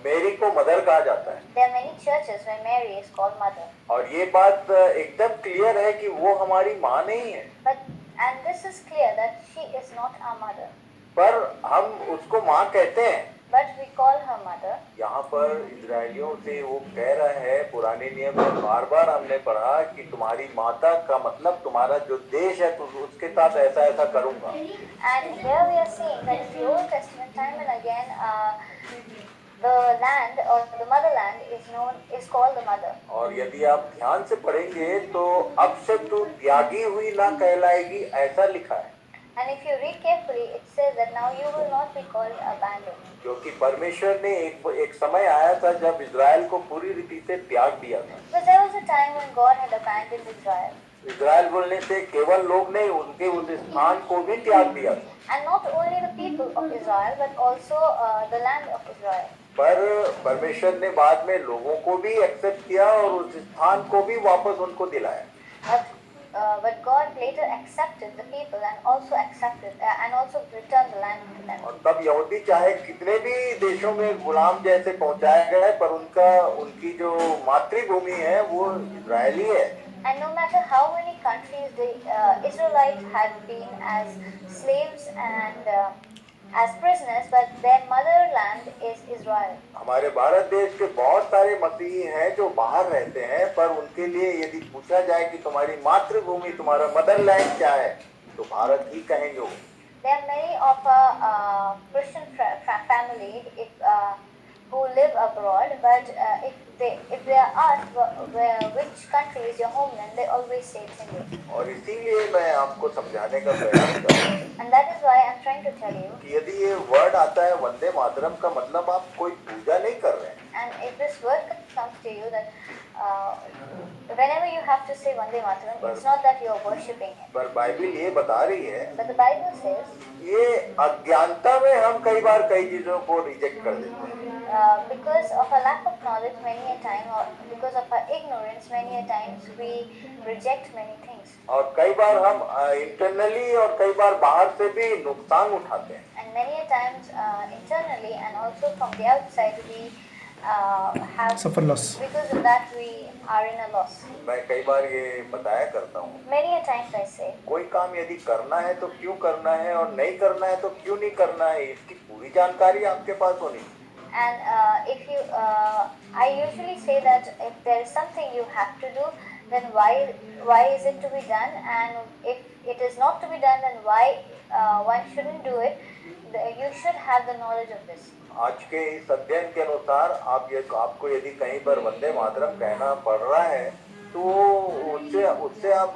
A: मैरी को मदर कहा जाता है।
B: There are many churches where Mary is called Mother.
A: और ये बात एकदम क्लियर है कि वो हमारी माँ नहीं है,
B: And this is clear that she is not our mother,
A: पर हम उसको माँ कहते हैं।
B: but we call her mother.
A: यहाँ पर इजरायलियों से वो कह रहा है, पुराने नियम में बार बार हमने पढ़ा कि तुम्हारी माता का मतलब तुम्हारा जो देश है, तो उसके साथ ऐसा ऐसा करूंगा।
B: And here we are seeing that in the Old Testament time and again the land or the motherland is called the mother.
A: और यदि आप ध्यान से पढ़ेंगे तो अब से तू त्यागी हुई ना कहलाएगी, ऐसा लिखा है।
B: And if you read carefully, it says that now you will not be called abandoned.
A: क्योंकि परमेश्वर ने एक समय आया था जब इजराइल को पूरी रीति से त्याग दिया था।
B: Because there was a time when God had abandoned Israel.
A: Israel बोलने से केवल लोग नहीं, उनके उस स्थान को भी त्याग दिया था।
B: And not only the people of Israel, but also the land of Israel.
A: पर परमेश्वर ने बाद में लोगों को भी एक्सेप्ट किया और उस स्थान को भी वापस उनको दिलाया।
B: But God later accepted the people and also returned the land to them.
A: और तब यहूदी चाहे कितने भी देशों में गुलाम जैसे पहुंचाए गए, पर उनकी जो मातृभूमि है वो इजरायली है।
B: And no matter how many countries the Israelites had been as slaves and as prisoners, but their motherland is Israel.
A: हमारे भारत देश के बहुत सारे मसीही हैं जो बाहर रहते हैं, पर उनके लिए यदि पूछा जाए कि तुम्हारी मातृभूमि, तुम्हारा मदरलैंड क्या है, तो भारत ही कहेंगे वो।
B: There are many of our Christian families who live abroad, but if they are asked which country is your homeland, they always say it's India.
A: और इसीलिए मैं आपको समझाने का प्रयास कर रहा हूँ
B: And that is why I'm trying to tell you.
A: कि यदि ये वर्ड आता है वंदे मातरम का मतलब आप कोई पूजा नहीं कर रहे हैं।
B: And if this word comes to you, that whenever you have to say Vande Mataram, it's not that you are worshipping it.
A: पर बाइबल ये बता रही है,
B: But the Bible says,
A: ये अज्ञानता में हम कई बार कई चीजों को रिजेक्ट कर देते हैं।
B: because of a lack of knowledge many a time, or because of our ignorance many a times, we reject many things.
A: और कई बार हम इंटरनली और कई बार बाहर से भी नुकसान उठाते हैं।
B: And many a times internally and also from the outside we have
D: suffer loss.
B: Because of that we are in a loss.
A: मैं कई बार ये बताया करता हूँ,
B: Many a times I say,
A: कोई काम यदि करना है तो क्यों करना है और नहीं करना है तो क्यों नहीं करना है, इसकी पूरी जानकारी आपके पास होनी चाहिए।
B: and if you I usually say that if there is something you have to do, then why is it to be done, and if it is not to be done, then why one shouldn't do it. You should have the knowledge of this.
A: आज के इस अध्ययन के अनुसार आपको यदि कहीं पर वंदे मातरम कहना पड़ रहा है तो उससे आप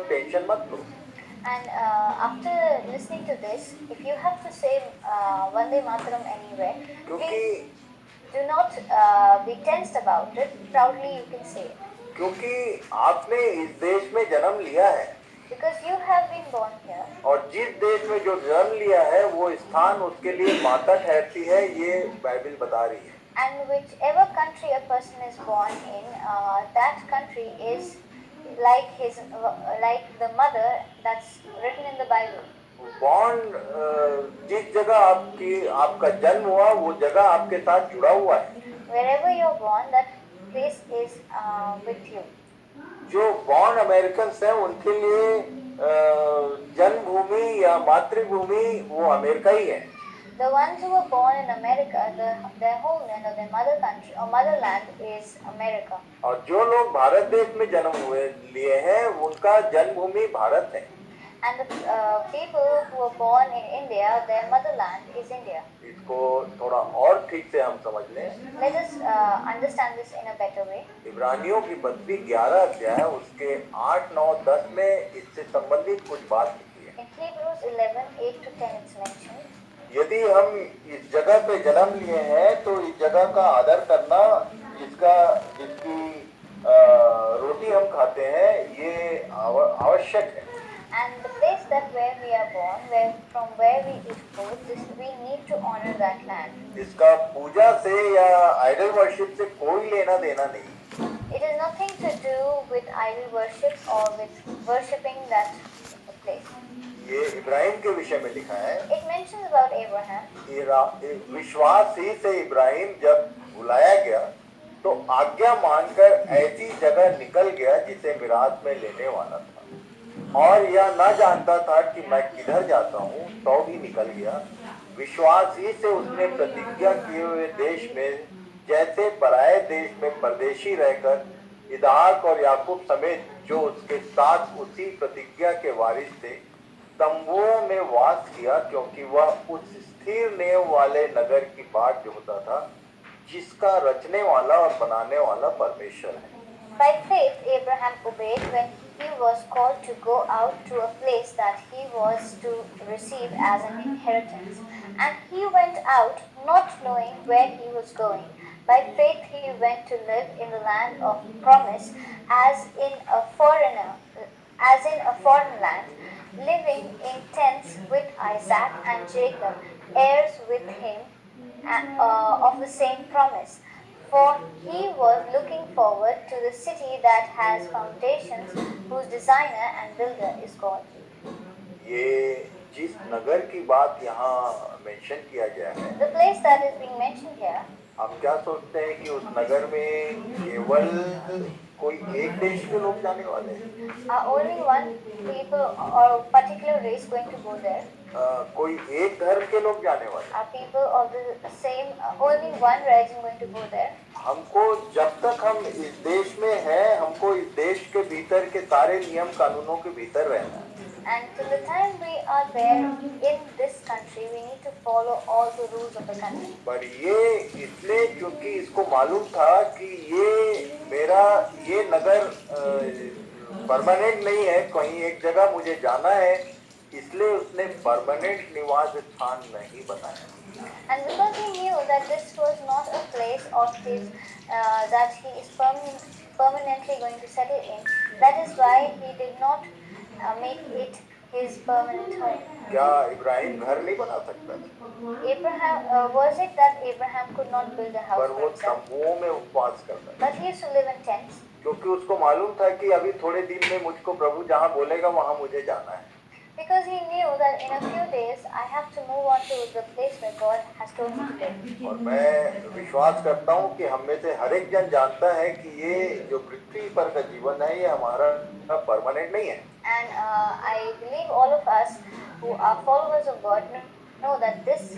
A: टेंशन मत लो।
B: And after listening to this, if you have to say Vande Mataram anywhere, please do not be tensed about it. Proudly you can say it.
A: क्योंकि आपने इस देश में जन्म लिया है,
B: Because you have been born here.
A: और जिस देश में जो जन्म लिया है वो स्थान उसके लिए माता ठहरती है, ये बाइबल बता रही है।
B: And whichever country a person is born in, that country is like the mother that's written in the Bible.
A: Born जिस जगह आपका जन्म हुआ वो जगह आपके साथ जुड़ा हुआ है।
B: Wherever you're born, that place is with you.
A: जो बॉर्न अमेरिकन हैं उनके लिए जन्मभूमि या मातृभूमि वो अमेरिका ही है।
B: The ones who were born in America, their homeland or their mother country or motherland is America.
A: और जो लोग भारत देश में जन्म हुए लिए हैं उनका जन्मभूमि भारत है।
B: And the people who were born in India, their motherland is India.
A: इसको थोड़ा और ठीक से हम समझ लें।
B: Let us understand this in a better way.
A: इब्रानियों की पत्री 11 अध्याय उसके 8, 9, 10 में इससे संबंधित कुछ बात लिखी है।
B: In Hebrews 11, 8 to 10 it's mentioned.
A: यदि हम इस जगह पे जन्म लिए हैं तो इस जगह का आदर करना, जिसकी रोटी हम खाते हैं, ये आवश्यक है।
B: And the place that where we are born, from where we eat food, we need to honor that land.
A: इसका पूजा से या आइडल वर्शिप से कोई लेना देना नहीं।
B: It is nothing to do with idol worship or with worshipping that place.
A: ये इब्राहिम के विषय में लिखा है।
B: It mentions about Abraham.
A: विश्वास ही से इब्राहिम जब बुलाया गया तो आज्ञा मानकर ऐसी जगह निकल गया जिसे मिरास में लेने वाला था, और यह न जानता था कि मैं किधर जाता हूँ, तो भी निकल गया। विश्वास ही से उसने प्रतिज्ञा किए हुए देश में, जैसे पराये देश में परदेशी रहकर इसहाक और याकूब समेत जो उसके साथ उसी प्रतिज्ञा के वारिस थे, तंबुओं में वास किया, क्योंकि वह उस स्थिर नेव वाले नगर की बाट जोहता था जिसका रचने वाला और बनाने वाला परमेश्वर है।
B: By faith, Abraham obeyed when he was called to go out to a place that he was to receive as an inheritance. And he went out, not knowing where he was going. By faith, he went to live in the land of promise, as in a foreign land, living in tents with Isaac and Jacob, heirs with him of the same promise. For he was looking forward to the city that has foundations, whose designer and builder is God.
A: ये जिस नगर की बात यहाँ mention किया गया है,
B: The place that is being mentioned here,
A: हम क्या सोचते हैं कि उस नगर में केवल कोई एक देश के लोग जाने वाले हैं?
B: only one people or particular race going to go there.
A: कोई एक धर्म के लोग जाने वाले हैं?
B: Are people of the same, only one religion going to go there?
A: हमको जब तक हम इस देश में हैं, हमको इस देश के भीतर के सारे नियम कानूनों के भीतर रहना है।
B: And till the time we are there in this country, we need to follow all the rules of the country.
A: पर ये इसलिए क्योंकि इसको मालूम था कि ये नगर परमानेंट नहीं है, कहीं एक जगह मुझे जाना है, इसलिए उसने परमानेंट निवास स्थान नहीं बनाया।
B: And because he knew that this was not a place of his, that he is permanently going to settle in, that is why he did not make it his permanent home.
A: क्या इब्राहिम घर नहीं बना सकता?
B: Abraham, was it that Abraham could not build a house
A: पर
B: for
A: वो
B: himself?
A: तंबुओं में उपवास करता था,
B: But he used to live in tents.
A: क्योंकि उसको मालूम था कि अभी थोड़े दिन में मुझको प्रभु जहाँ बोलेगा वहाँ मुझे जाना है।
B: Because he knew that in a few days I have to move on to the place where God has told me to live.
A: और मैं विश्वास करता हूँ कि हम में से हर एक जन जानता है कि ये जो पृथ्वी पर का जीवन है, ये हमारा परमानेंट नहीं है।
B: And I believe all of us who are followers of God know that this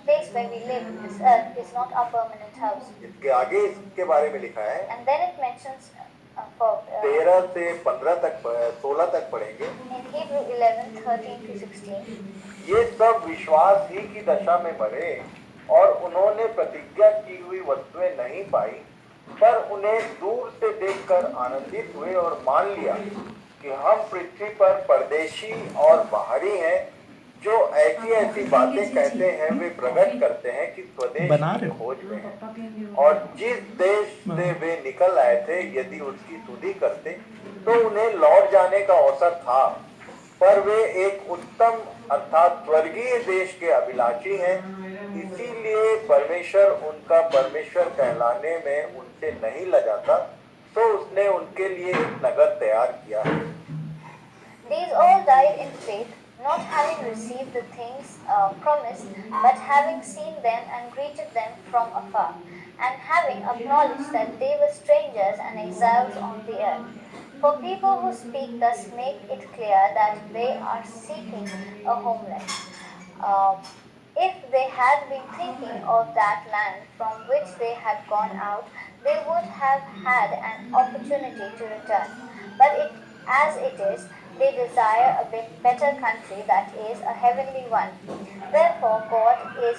B: place where we live, this earth, is not our permanent house.
A: इसके आगे इसके बारे में लिखा है,
B: And then it mentions for
A: 13 से 15 तक 16 तक पढ़ेंगे।
B: in Hebrew 11, 13 to 16.
A: ये सब विश्वास ही की दशा में मरे और उन्होंने प्रतिज्ञा की हुई वस्तुएं नहीं पाई, पर उन्हें दूर से देखकर आनंदित हुए और मान लिया कि हम पृथ्वी पर परदेशी और बाहरी हैं। जो ऐसी बातें कहते हैं वे प्रकट करते हैं कि स्वदेश की खोज में हैं, और जिस देश से वे निकल आए थे यदि उसकी सुधि करते तो उन्हें लौट जाने का अवसर था, पर वे एक उत्तम अर्थात स्वर्गीय देश के अभिलाषी हैं, इसीलिए परमेश्वर उनका परमेश्वर कहलाने में उनसे नहीं लजाता, तो उसने उनके लिए एक नगर तैयार किया है।
B: These all died in faith, not having received the things promised, but having seen them and greeted them from afar, and having acknowledged that they were strangers and exiles on the earth. For people who speak thus make it clear that they are seeking a homeland. If they had been thinking of that land from which they had gone out, they would have had an opportunity to return. As it is, they desire a better country, that is, a heavenly one. Therefore, God is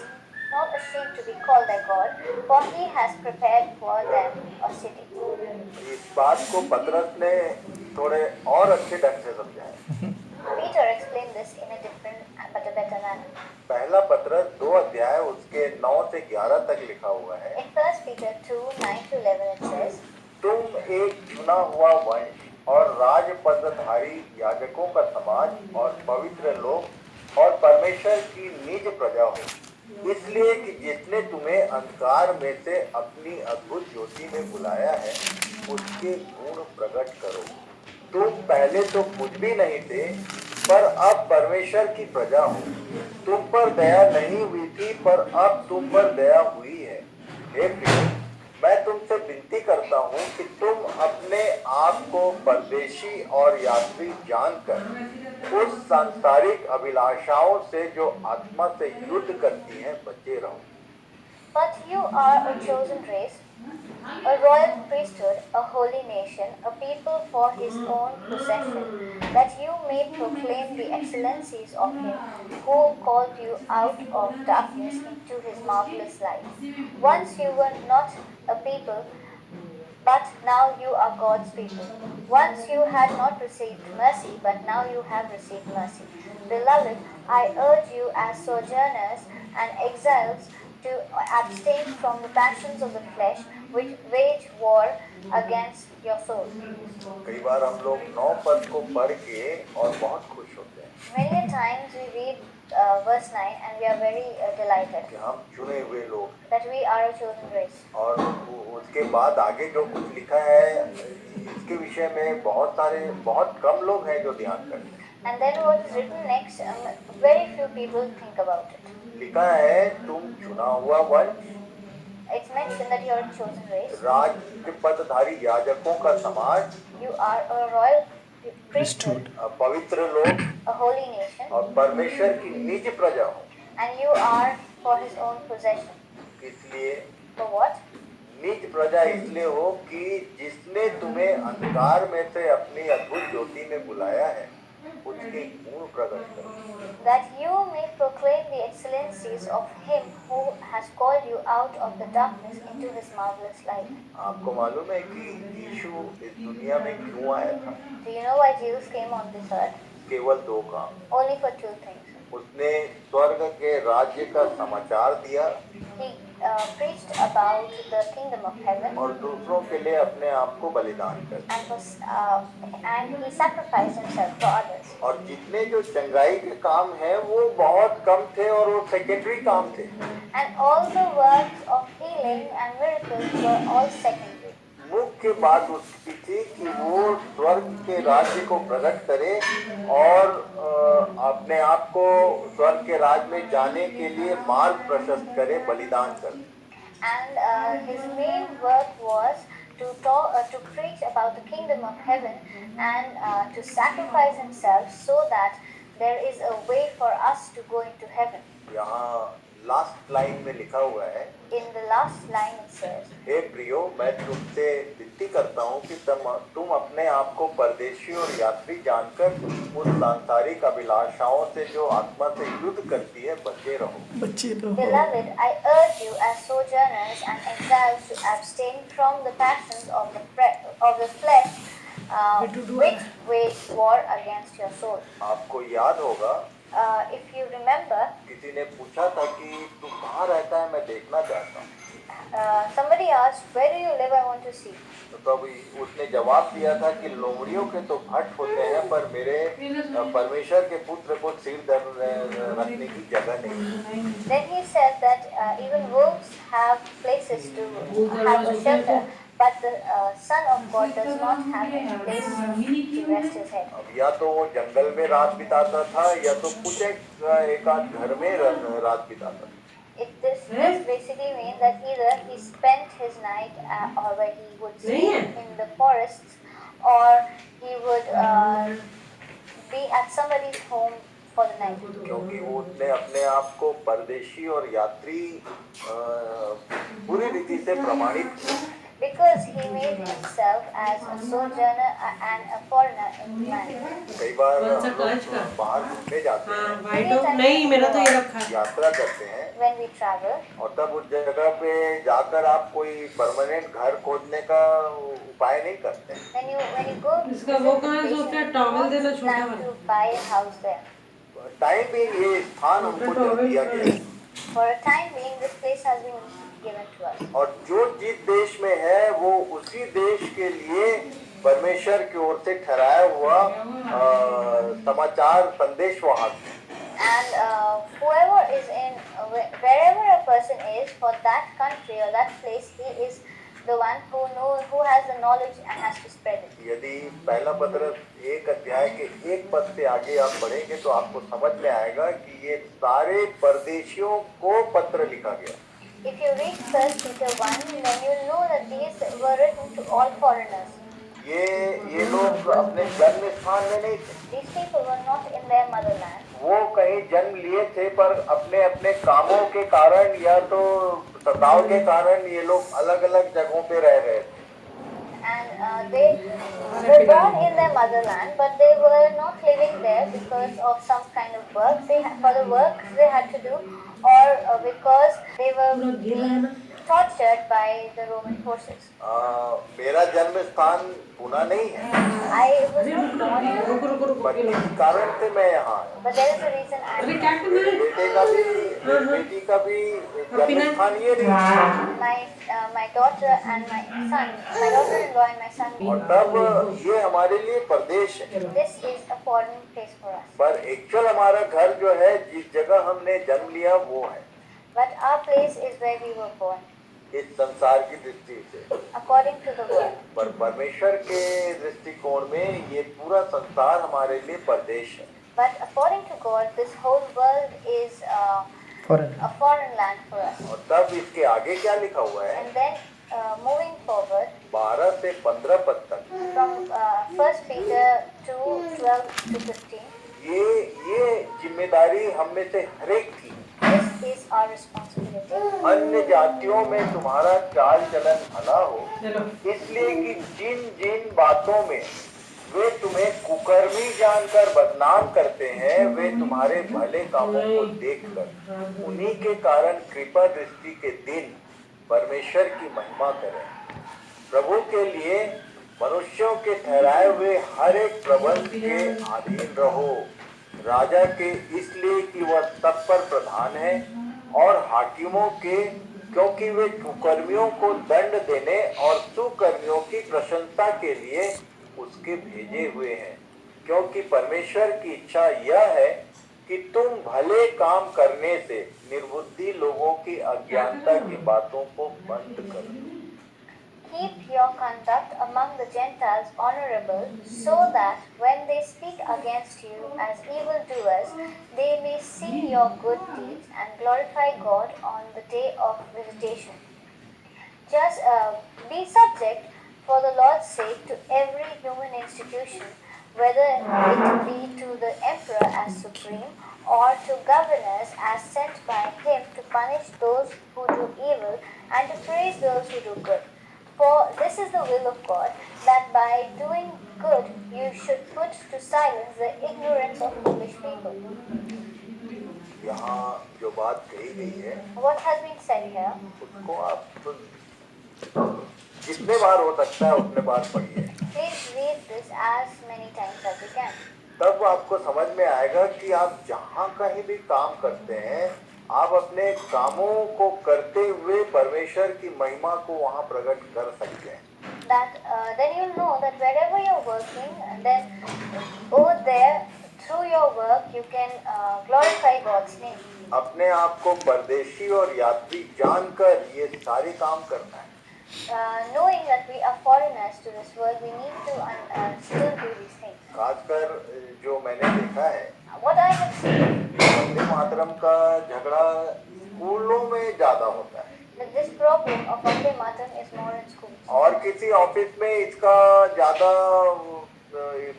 B: not ashamed to be called their God, for he has prepared for them a city.
A: इस बात को पतरस ने थोड़े और अच्छे ढंग से समझाया।
B: Peter explained this in a different but a better manner.
A: पहला पतरस 2 अध्याय उसके 9 से 11 तक लिखा हुआ है।
B: In 1 Peter 2:9-11 it says,
A: तुम एक चुना हुआ वंश और राजपदधारी याजकों का समाज और पवित्र लोग और परमेश्वर की निज प्रजा हो, इसलिए कि जिसने तुम्हें अंधकार में से अपनी अद्भुत ज्योति में बुलाया है, उसके गुण प्रकट करो। तुम पहले तो कुछ भी नहीं थे, पर अब परमेश्वर की प्रजा हो। तुम पर दया नहीं हुई थी, पर अब तुम पर दया हुई है। हे प्रियो, मैं तुमसे विनती करता हूँ कि तुम अपने आप को परदेशी और यात्री जानकर उस सांसारिक अभिलाषाओं से जो आत्मा से युद्ध करती हैं बचे रहो।
B: But you are a chosen race, a royal priesthood, a holy nation, a people for his own possession, that you may proclaim the excellencies of him who called you out of darkness into his marvelous light. Once you were not a people, but now you are God's people. Once you had not received mercy, but now you have received mercy. Beloved, I urge you as sojourners and exiles to abstain from the passions of the flesh which wage war against your soul.
A: कई बार हम लोग 9 पद को पढ़ के और बहुत खुश होते हैं
B: Many a times we read verse 9 and we are very delighted
A: कि हम चुने हुए लोग हैं।
B: that we are a chosen race.
A: और उसके बाद आगे जो कुछ लिखा है इसके विषय में बहुत कम लोग हैं जो ध्यान करते हैं।
B: And then what is written next, very few people think about it.
A: लिखा है तुम चुना हुआ वंश,
B: It's mentioned that you are a chosen race.
A: राजपदधारी याजकों का समाज,
B: You are a royal priesthood,
A: पवित्र लोग
B: a holy nation,
A: और परमेश्वर की निज प्रजा हो।
B: and you are for his own possession.
A: इसलिए
B: For what?
A: निज प्रजा इसलिए हो कि जिसने तुम्हें अंधकार में से अपनी अद्भुत ज्योति में बुलाया है, उसके गुण प्रकट करो।
B: That you may proclaim the excellencies of him who has called you out of the darkness into his marvelous light.
A: आपको मालूम है कि यीशु इस दुनिया में क्यों आया था?
B: Do you know why Jesus came on this earth?
A: केवल 2 काम।
B: Only for 2 things.
A: उसने स्वर्ग के राज्य का समाचार दिया
B: He preached about the kingdom of heaven,
A: और दूसरों के लिए अपने आप को बलिदान कर
B: and he sacrificed himself for others.
A: और जितने जो चंगाई के काम हैं वो बहुत कम थे और वो सेकेंडरी काम थे।
B: And all the works of healing and miracles were all secondary.
A: मुख्य बात उसकी थी कि वो स्वर्ग के राज्य को प्रकट करे और अपने आप को स्वर्ग के राज्य में जाने के लिए मार्ग प्रशस्त करे, बलिदान करे।
B: And his main work was to preach about the kingdom of heaven and to sacrifice himself so that there is a way for us to go into heaven.
A: यहाँ लास्ट लाइन में लिखा हुआ है,
B: In the last line it says,
A: हे प्रियो, मैं तुमसे विनती करता हूँ कि तुम अपने आप को परदेशी और यात्री जानकर उस सांसारिक अभिलाषाओं से जो आत्मा से युद्ध करती है बचे रहो।
B: Beloved, I urge you as sojourners and exiles to abstain from the passions of the flesh which wage war against your soul.
A: आपको याद होगा
B: If you remember,
A: किसी ने पूछा था कि तू कहाँ रहता है, मैं देखना चाहता हूँ।
B: somebody asked, where do you live? I want to see.
A: तो तब उसने जवाब दिया था कि लोमड़ियों के तो भट्ट होते हैं, पर मेरे परमेश्वर के पुत्र को सिर रखने की जगह नहीं।
B: Then he said that even wolves have places to have a shelter, but the Son of God does not have any place to rest his head.
A: अब या तो वो जंगल में रात बिताता था या तो कुछ एक आध घर में रात बिताता था।
B: This basically means that either he spent his night or where he would sleep in the forests, or he would be at somebody's home for the night.
A: क्योंकि वो उसने अपने आप को परदेशी और यात्री पूरी रीति से प्रमाणित किया।
B: Because he made himself as a sojourner and a foreigner in man.
A: कई बार हम लोग बाहर घूमने जाते हैं,
D: नहीं मेरा तो ये रखा है।
A: यात्रा करते हैं,
B: When we travel,
A: और तब उस जगह पे जाकर आप कोई परमानेंट घर खोजने का उपाय नहीं करते।
B: when you go to
D: इसका वो कहाँ है जो
B: visit
D: उसका
B: the
D: टॉवल
B: place,
D: देना
B: you
D: छोटा
B: plan
D: वाला।
B: to buy a house there.
A: Time भी ये स्थान हमको जो दिया गया है,
B: For a time being, this place has been given to us.
A: और जो जिस देश में है वो उसी देश के लिए परमेश्वर की ओर से ठहराया हुआ समाचार संदेश वहाँ है।
B: And whoever is in, wherever a person is, for that country or that place, he is the one who has the knowledge and has to spread it.
A: यदि पहला पत्र 1 अध्याय के 1 पद से आगे आप पढ़ेंगे तो आपको समझ में आएगा कि ये सारे परदेशियों को पत्र लिखा गया।
B: If you read 1 Peter 1, then you'll know that these were written to all foreigners.
A: ये लोग अपने जन्म स्थान में नहीं थे,
B: These people were not in their motherland.
A: वो कहीं जन्म लिए थे, पर अपने अपने कामों के कारण या तो सताव के कारण ये लोग अलग अलग जगहों पे रह रहे थे।
B: And they were born in their motherland, but they were not living there because of some kind of work. For the work they had to do, or because they were being tortured by the Roman forces.
A: मेरा जन्म स्थान पुणे नहीं है,
B: I was not born here,
A: पर इस कारण से मैं यहाँ आया।
B: but there is a reason I am
D: अरे क्या करना है?
A: बेटे का भी बेटी का भी जन्म स्थान ये नहीं है।
B: my daughter and my son, my daughter-in-law and my
A: और
B: son.
A: तब ये हमारे लिए परदेश है,
B: This is a foreign place for us.
A: पर एक्चुअल हमारा घर जो है, जिस जगह हमने जन्म लिया वो है।
B: But our place is where we were born,
A: इस संसार की दृष्टि से,
B: according to the word.
A: पर परमेश्वर के दृष्टिकोण में ये पूरा संसार हमारे लिए परदेश है।
B: But according to God, this whole world is a foreign land for us.
A: और तब इसके आगे क्या लिखा हुआ है?
B: And then moving forward
A: 12 से 15 पद तक
B: from 1 Peter 2:12 to 15,
A: ये जिम्मेदारी हम में से हरेक की।
B: this is our responsibility.
A: अन्य जातियों में तुम्हारा चाल चलन भला हो,
D: चलो
A: इसलिए कि जिन जिन बातों में वे तुम्हें कुकर्मी जानकर बदनाम करते हैं, वे तुम्हारे भले कामों को देखकर उन्हीं के कारण कृपा दृष्टि के दिन परमेश्वर की महिमा करें। प्रभु के लिए मनुष्यों के ठहराए हुए हर एक प्रबंध के अधीन रहो, राजा के इसलिए कि वह सब पर प्रधान है, और हाकिमों के क्योंकि वे कुकर्मियों को दंड देने और सुकर्मियों की प्रशंसा के लिए उसके भेजे हुए हैं। क्योंकि परमेश्वर की इच्छा यह है कि तुम भले काम करने से निर्बुद्धि लोगों की अज्ञानता की बातों को बंद करो।
B: Keep your conduct among the Gentiles honorable, so that when they speak against you as evildoers, they may see your good deeds and glorify God on the day of visitation. Just be subject for the Lord's sake to every human institution, whether it be to the emperor as supreme, or to governors as sent by him to punish those who do evil and to praise those who do good. For this is the will of God, that by doing good you should put to silence the ignorance of foolish people.
A: यहाँ जो बात कही गई है
B: What has been said here,
A: उसको आप जितने बार हो सकता है उतने बार पढ़िए,
B: please read this as many times as you can.
A: तब आपको समझ में आएगा कि आप जहाँ कहीं भी काम करते हैं, आप अपने कामों को करते हुए परमेश्वर की महिमा को वहाँ प्रकट कर सकते हैं।
B: That then you'll know that wherever you're working, then over there through your work you can glorify God's name.
A: अपने आप को परदेशी और यात्री जानकर ये सारे काम करना है।
B: Knowing that we are foreigners to this world, we need to still do these things.
A: खासकर जो मैंने देखा है,
B: What I have seen,
A: Vande Mataram का झगड़ा स्कूलों में ज्यादा होता है,
B: that this problem of Vande Mataram is more in schools.
A: और किसी ऑफिस में इसका ज्यादा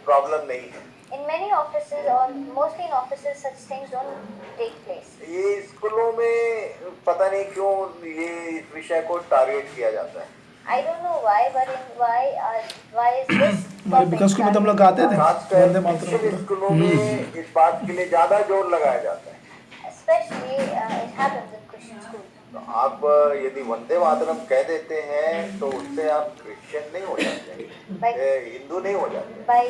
A: प्रॉब्लम नहीं है।
B: In many offices, or mostly in offices, such things don't take place.
A: ये स्कूलों में पता नहीं क्यों ये इस विषय को टारगेट किया जाता है।
B: I don't know why, but why is this
E: हमारे
B: topic
E: बिकॉज स्कूल में तो हम लोग गाते थे
A: खासकर
E: वंदे मातरम
A: क्रिश्चियन
E: पूरा।
A: स्कूलों में इस बात के लिए ज्यादा जोर लगाया जाता है।
B: especially it happens in Christian schools.
A: तो आप यदि वंदे मातरम कह देते हैं तो उससे आप क्रिश्चियन नहीं हो जाते, हिंदू नहीं हो जाते।
B: By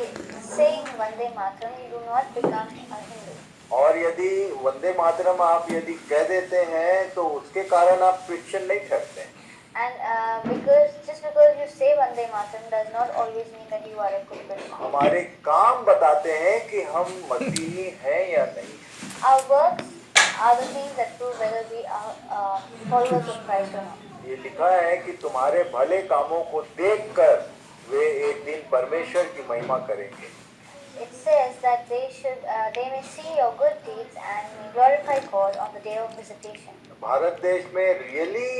B: saying Vande Mataram, you do not become a Hindu.
A: और यदि वंदे मातरम आप यदि कह देते हैं तो उसके कारण आप क्रिश्चियन नहीं ठहरते।
B: And just because you say Vande Mataram does not always mean that you are a good Christian.
A: हमारे काम बताते हैं कि हम मसीही हैं या नहीं।
B: Our works are the things that prove whether we are followers of Christ or not.
A: ये लिखा है कि तुम्हारे भले कामों को देखकर वे एक दिन परमेश्वर की महिमा करेंगे।
B: It says that they may see your good deeds and may glorify God on the day of visitation.
A: Bharat देश में रियली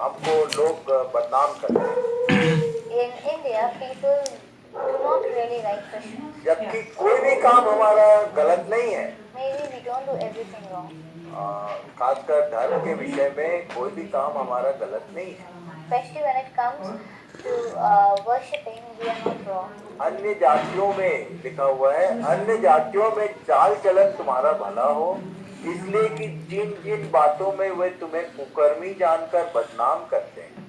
A: हमको लोग बदनाम करते हैं।
B: In India, people do not really like Christians.
A: जबकि कोई भी काम हमारा गलत नहीं है।
B: Maybe we don't do everything wrong.
A: खासकर धर्म के विषय में कोई भी काम हमारा गलत नहीं है।
B: Especially when it comes to worshipping, we are not wrong.
A: अन्य जातियों में लिखा हुआ है, अन्य जातियों में चाल चलन तुम्हारा भला हो, इसलिए कि जिन जिन बातों में वे तुम्हें कुकर्मी जानकर बदनाम करते हैं,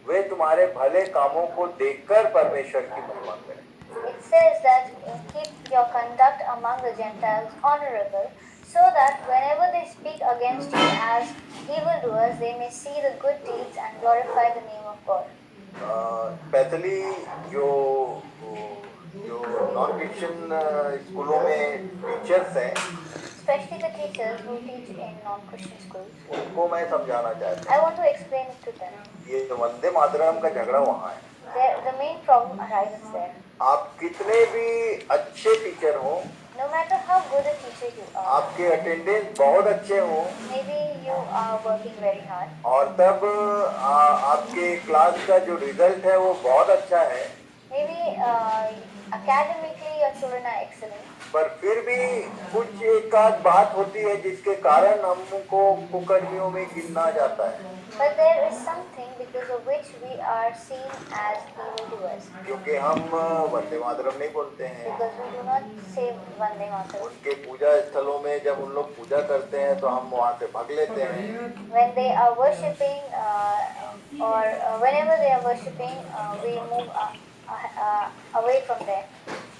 A: वे तुम्हारे भले कामों को देखकर परमेश्वर की महिमा करें।
B: It says that keep your conduct among the Gentiles honorable, so that whenever they speak against you as evildoers, they may see the good deeds and glorify the name of God.
A: Specially जो non Christian स्कूलों में teachers हैं,
B: Especially the teachers who teach in non-Christian schools.
A: उनको मैं समझाना चाहता
B: I want to explain it to them.
A: हूँ। ये वंदे मातरम का झगड़ा वहाँ है।
B: The main problem arises there.
A: आप कितने भी अच्छे टीचर हो,
B: No matter how good a teacher you are,
A: आपके अटेंडेंस बहुत अच्छे हो,
B: maybe you are working very hard,
A: और तब आपके क्लास का जो रिजल्ट है वो बहुत अच्छा है,
B: maybe academically your children are excellent,
A: पर फिर भी कुछ एक आध बात होती है जिसके कारण हमको कुकर्मियों में गिनना जाता है।
B: but there is something because of which we are seen as evildoers,
A: क्योंकि हम वंदे मातरम नहीं बोलते हैं।
B: because we do not say Vande Mataram.
A: उनके पूजा स्थलों में जब उन लोग पूजा करते हैं तो हम वहाँ से भाग लेते हैं।
B: When they are worshipping or whenever they are worshipping, we move away from there.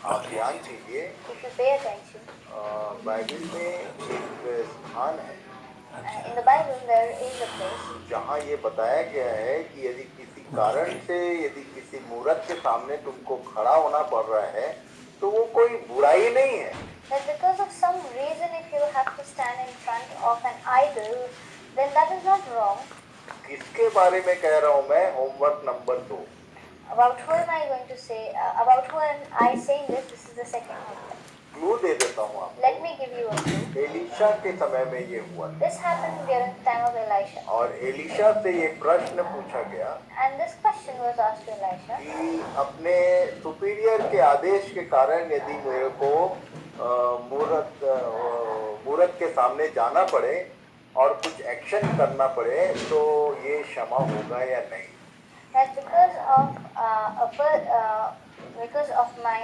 A: आप ध्यान दीजिए,
B: If you pay attention,
A: Bible में एक स्थान है
B: in the Bible there is a place
A: जहाँ ये बताया गया है कि यदि किसी कारण से यदि किसी मूर्त के सामने तुमको खड़ा होना पड़ रहा है तो वो कोई बुराई नहीं है।
B: that because of some reason if you have to stand in front of an idol, then that is not wrong.
A: किसके बारे में कह रहा हूँ मैं? Homework number 2।
B: About who am I going to say? About who am I saying this? This is the second homework.
A: Clue दे देता हूँ आपको।
B: Let me give you a clue.
A: Elisha के समय में ये हुआ
B: This happened during the time of Elisha.
A: और एलीशा से ये प्रश्न पूछा गया
B: And this question was asked to Elisha.
A: कि अपने सुपीरियर के आदेश के कारण यदि मेरे को मूर्त के सामने जाना पड़े और कुछ एक्शन करना पड़े तो ये क्षमा होगा या नहीं?
B: That because of my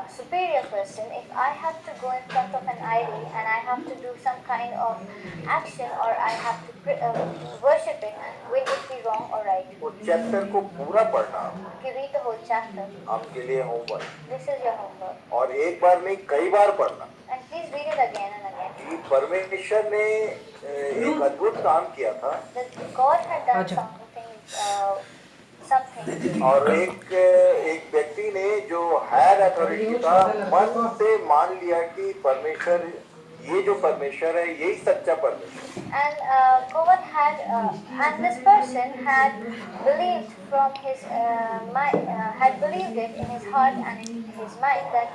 B: superior person, if I have to go in front of an idol and I have to do some kind of action or I have to worship it, will it be wrong or right?
A: वो chapter को पूरा पढ़ना
B: If you read the whole chapter,
A: आपके लिए homework,
B: this is your homework.
A: और एक बार नहीं कई बार पढ़ना
B: And please read it again and again.
A: कि परमेश्वर ने एक अद्भुत काम किया था
B: That God had done
D: अच्छा।
B: something.
A: और एक व्यक्ति ने जो हायर अथॉरिटी था मन से मान लिया कि परमेश्वर, ये जो परमेश्वर है यही सच्चा परमेश्वर।
B: And God had, and this person had believed from his mind, had believed it in his heart and in his mind that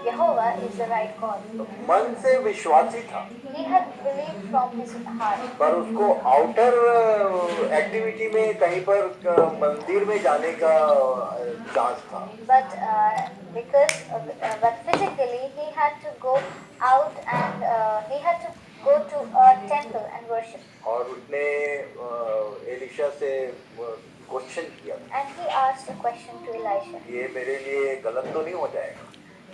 B: Jehovah is the right God.
A: मन से विश्वासी था,
B: He had believed from his heart,
A: पर उसको outer activity में कहीं पर मंदिर में जाने का चांस था।
B: but physically he had to go out and he had to go to a temple and worship.
A: और उसने एलिशा से क्वेश्चन किया,
B: And he asked a question to Elisha.
A: ये मेरे लिए गलत तो नहीं हो जाएगा?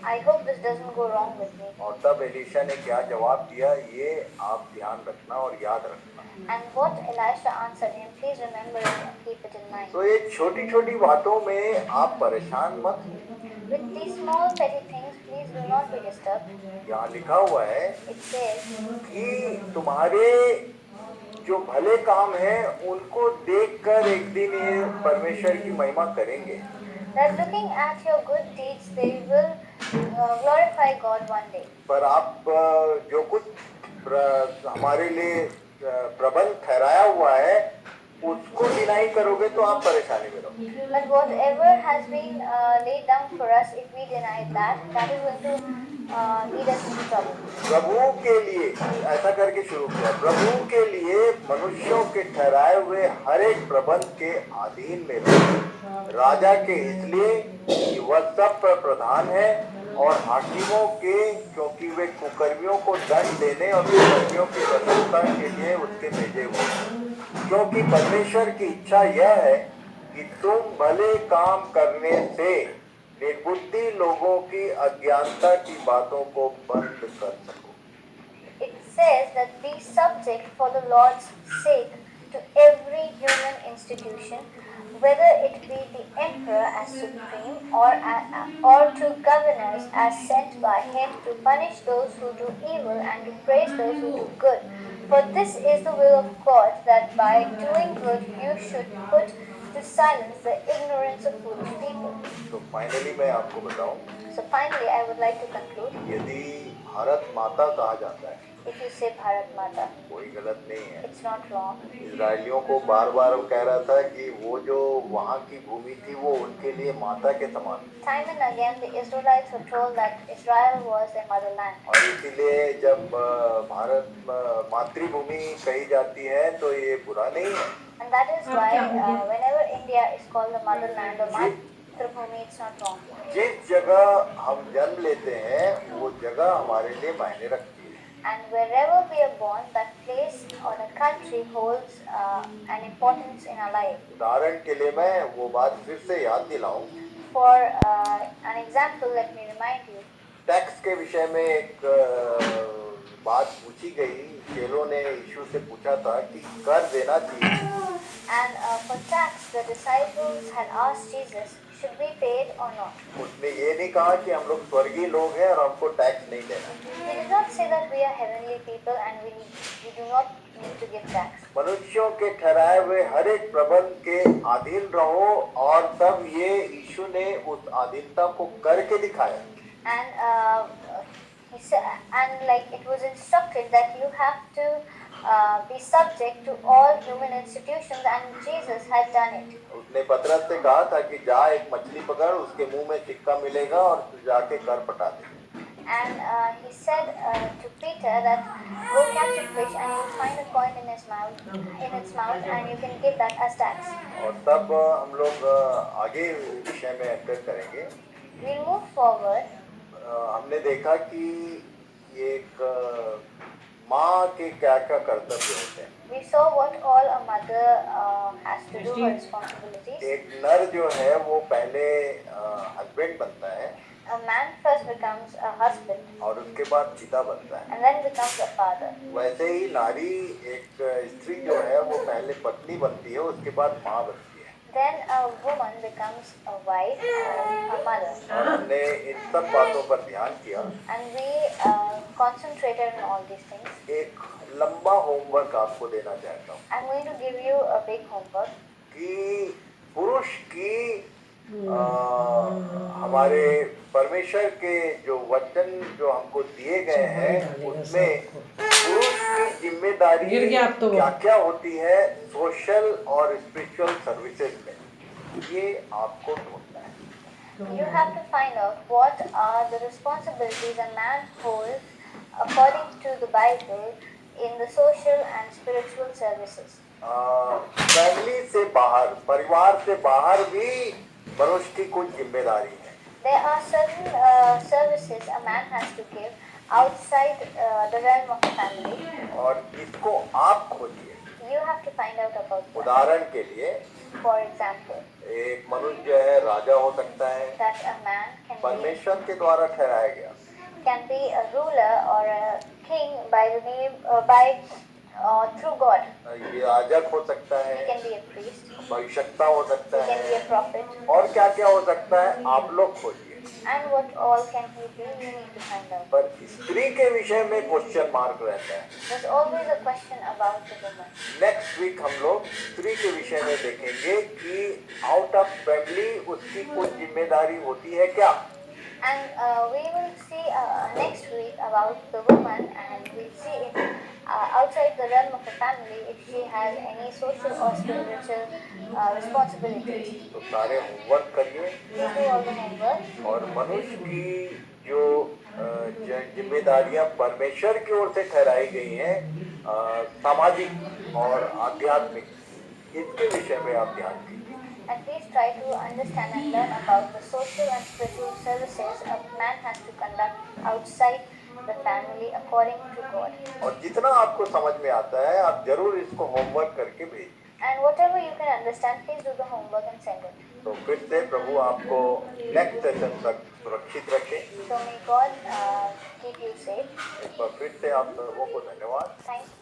B: I hope this doesn't go wrong with me.
A: और तब एलिशा ने क्या जवाब दिया, ये आप ध्यान रखना और याद रखना।
B: And what Elisha answered him, please remember it and keep it in mind.
A: तो ये छोटी छोटी बातों में आप परेशान मत।
B: With these small petty things, please do not be disturbed.
A: यहाँ लिखा हुआ है
B: It says
A: कि तुम्हारे जो भले काम हैं उनको देखकर एक दिन ये परमेश्वर की महिमा करेंगे।
B: that looking at your good deeds, they will glorify God one day.
A: पर आप जो कुछ हमारे लिए प्रबंध ठहराया हुआ है उसको डिनाई करोगे तो आप परेशानी में रहोगे।
B: But whatever has been laid down for us, if we deny that, that is going to lead us into trouble.
A: प्रभु के लिए ऐसा करके शुरू किया, प्रभु के लिए मनुष्यों के ठहराए हुए हर एक प्रबंध के अधीन में रहो। राजा के इसलिए कि वह सब पर प्रधान है और हाकिमों के क्योंकि वे कुकर्मियों को दंड देने और कुकर्मियों की प्रशंसा के लिए उसके भेजे हुए हैं। क्योंकि परमेश्वर की इच्छा यह है कि तुम भले काम करने से निर्बुद्धि लोगों की अज्ञानता की बातों को बंद कर सको।
B: It says that be subject for the Lord's sake to every human institution, whether it be the emperor as supreme or to governors as sent by him to punish those who do evil and to praise those who do good. For this is the will of God, that by doing good you should put to silence the ignorance of foolish people.
A: तो finally मैं आपको बताऊं,
B: So finally, I would like to conclude.
A: यदि भारत माता कहा जाता है,
B: If you say Bharat Mata,
A: कोई गलत नहीं है।
B: it's not wrong.
A: इजराइलियों को बार बार वो कह रहा था कि वो जो वहाँ की भूमि थी वो उनके लिए माता के समान,
B: Time and again, the Israelites were told that Israel was their motherland.
A: और इसीलिए जब भारत मातृभूमि कही जाती है तो ये बुरा नहीं है।
B: And that is why whenever India is called the motherland or Matrabhumi, it's not wrong.
A: जिस जगह हम जन्म लेते हैं वो जगह हमारे लिए मायने रखती है।
B: And wherever we are born, that place or that country holds an importance in our life.
A: उदाहरण के लिए मैं वो बात फिर से याद दिलाऊं,
B: For an example, let me remind you.
A: Tax के विषय में एक बात पूछी गई। चेलों ने यीशु से पूछा था कि कर देना चाहिए।
B: And for tax, the disciples had asked Jesus, should we pay it or not?
A: उसने ये नहीं कहा कि हम लोग स्वर्गीय लोग हैं और हमको टैक्स नहीं देना।
B: He did not say that we are heavenly people and we do not need to give tax.
A: मनुष्यों के ठहराए हुए हर एक प्रबंध के अधीन रहो, और तब ये यीशु ने उस अधीनता को करके दिखाया।
B: And he said, and like it was instructed that you have to be subject to all human institutions, and Jesus had done it.
A: उसने पतरस से कहा था कि जा एक मछली पकड़, उसके मुंह में सिक्का मिलेगा और तू जाके कर पटा दे।
B: And he said to Peter that go catch a fish and you'll find a coin in its mouth, and you can give that as tax.
A: और तब हम लोग आगे विषय में एंटर करेंगे।
B: We'll move forward.
A: हमने देखा कि एक माँ के क्या क्या कर्तव्य होते हैं।
B: We saw what all a mother has to do, her responsibilities.
A: एक नर जो है वो पहले हस्बैंड बनता है,
B: A man first becomes a husband
A: और उसके बाद पिता बनता है।
B: and then becomes a father.
A: वैसे ही नारी एक स्त्री जो है वो पहले पत्नी बनती है, उसके बाद माँ बनती है।
B: Then a woman becomes a wife and a mother.
A: और हमने इन सब बातों पर ध्यान किया।
B: And we concentrated on all these things.
A: एक लंबा होमवर्क आपको देना चाहता हूँ
B: I'm going to give you a big homework.
A: कि पुरुष की हमारे परमेश्वर के जो वचन जो हमको दिए गए हैं उसमें पुरुष की जिम्मेदारी
D: गिर गया अब तो वो।
A: क्या क्या होती है सोशल और स्पिरिचुअल सर्विसेज में, ये आपको ढूंढना है।
B: You have to find out what are the responsibilities a man holds according to the Bible in the social and spiritual services.
A: Family से बाहर, परिवार से बाहर भी मनुष्य की कुछ जिम्मेदारी है।
B: There are certain services a man has to give outside the realm of the family.
A: और इसको आप खोजिए।
B: You have to find out about them.
A: उदाहरण के लिए
B: For example,
A: एक मनुष्य जो है राजा हो सकता है,
B: that a man
A: परमेश्वर के द्वारा ठहराया गया।
B: can be a ruler or a king by the name through God.
A: ये याजक हो सकता
B: He
A: है,
B: can be a priest.
A: भविष्यद्वक्ता हो सकता
B: He can be
A: है,
B: a prophet.
A: और क्या क्या हो सकता है आप लोग खोजिए।
B: And what all can he be? You need to find out.
A: पर स्त्री के विषय में क्वेश्चन मार्क रहता है।
B: There's always a question about the woman.
A: Next week हम लोग स्त्री के विषय में देखेंगे कि आउट ऑफ फैमिली उसकी कुछ जिम्मेदारी होती है क्या।
B: And we will see next week about the woman, and we'll see if outside the realm of the family if she has any social or spiritual responsibilities.
A: तो सारे होमवर्क करिए
B: Please do all the homework.
A: और मनुष्य की जो जिम्मेदारियां परमेश्वर की ओर से ठहराई गई हैं, सामाजिक और आध्यात्मिक, इसके विषय में आप ध्यान दीजिए।
B: And please try to understand and learn about the social and spiritual services a man has to conduct outside the family according to God.
A: और जितना आपको समझ में आता है आप जरूर इसको होमवर्क करके भेजिए।
B: And whatever you can understand, please do the homework and send it.
A: तो फिर से प्रभु आपको नेक्स्ट सेशन तक सुरक्षित रखें।
B: So may God keep you safe.
A: एक बार फिर से आप सबों को धन्यवाद।
B: Thank you.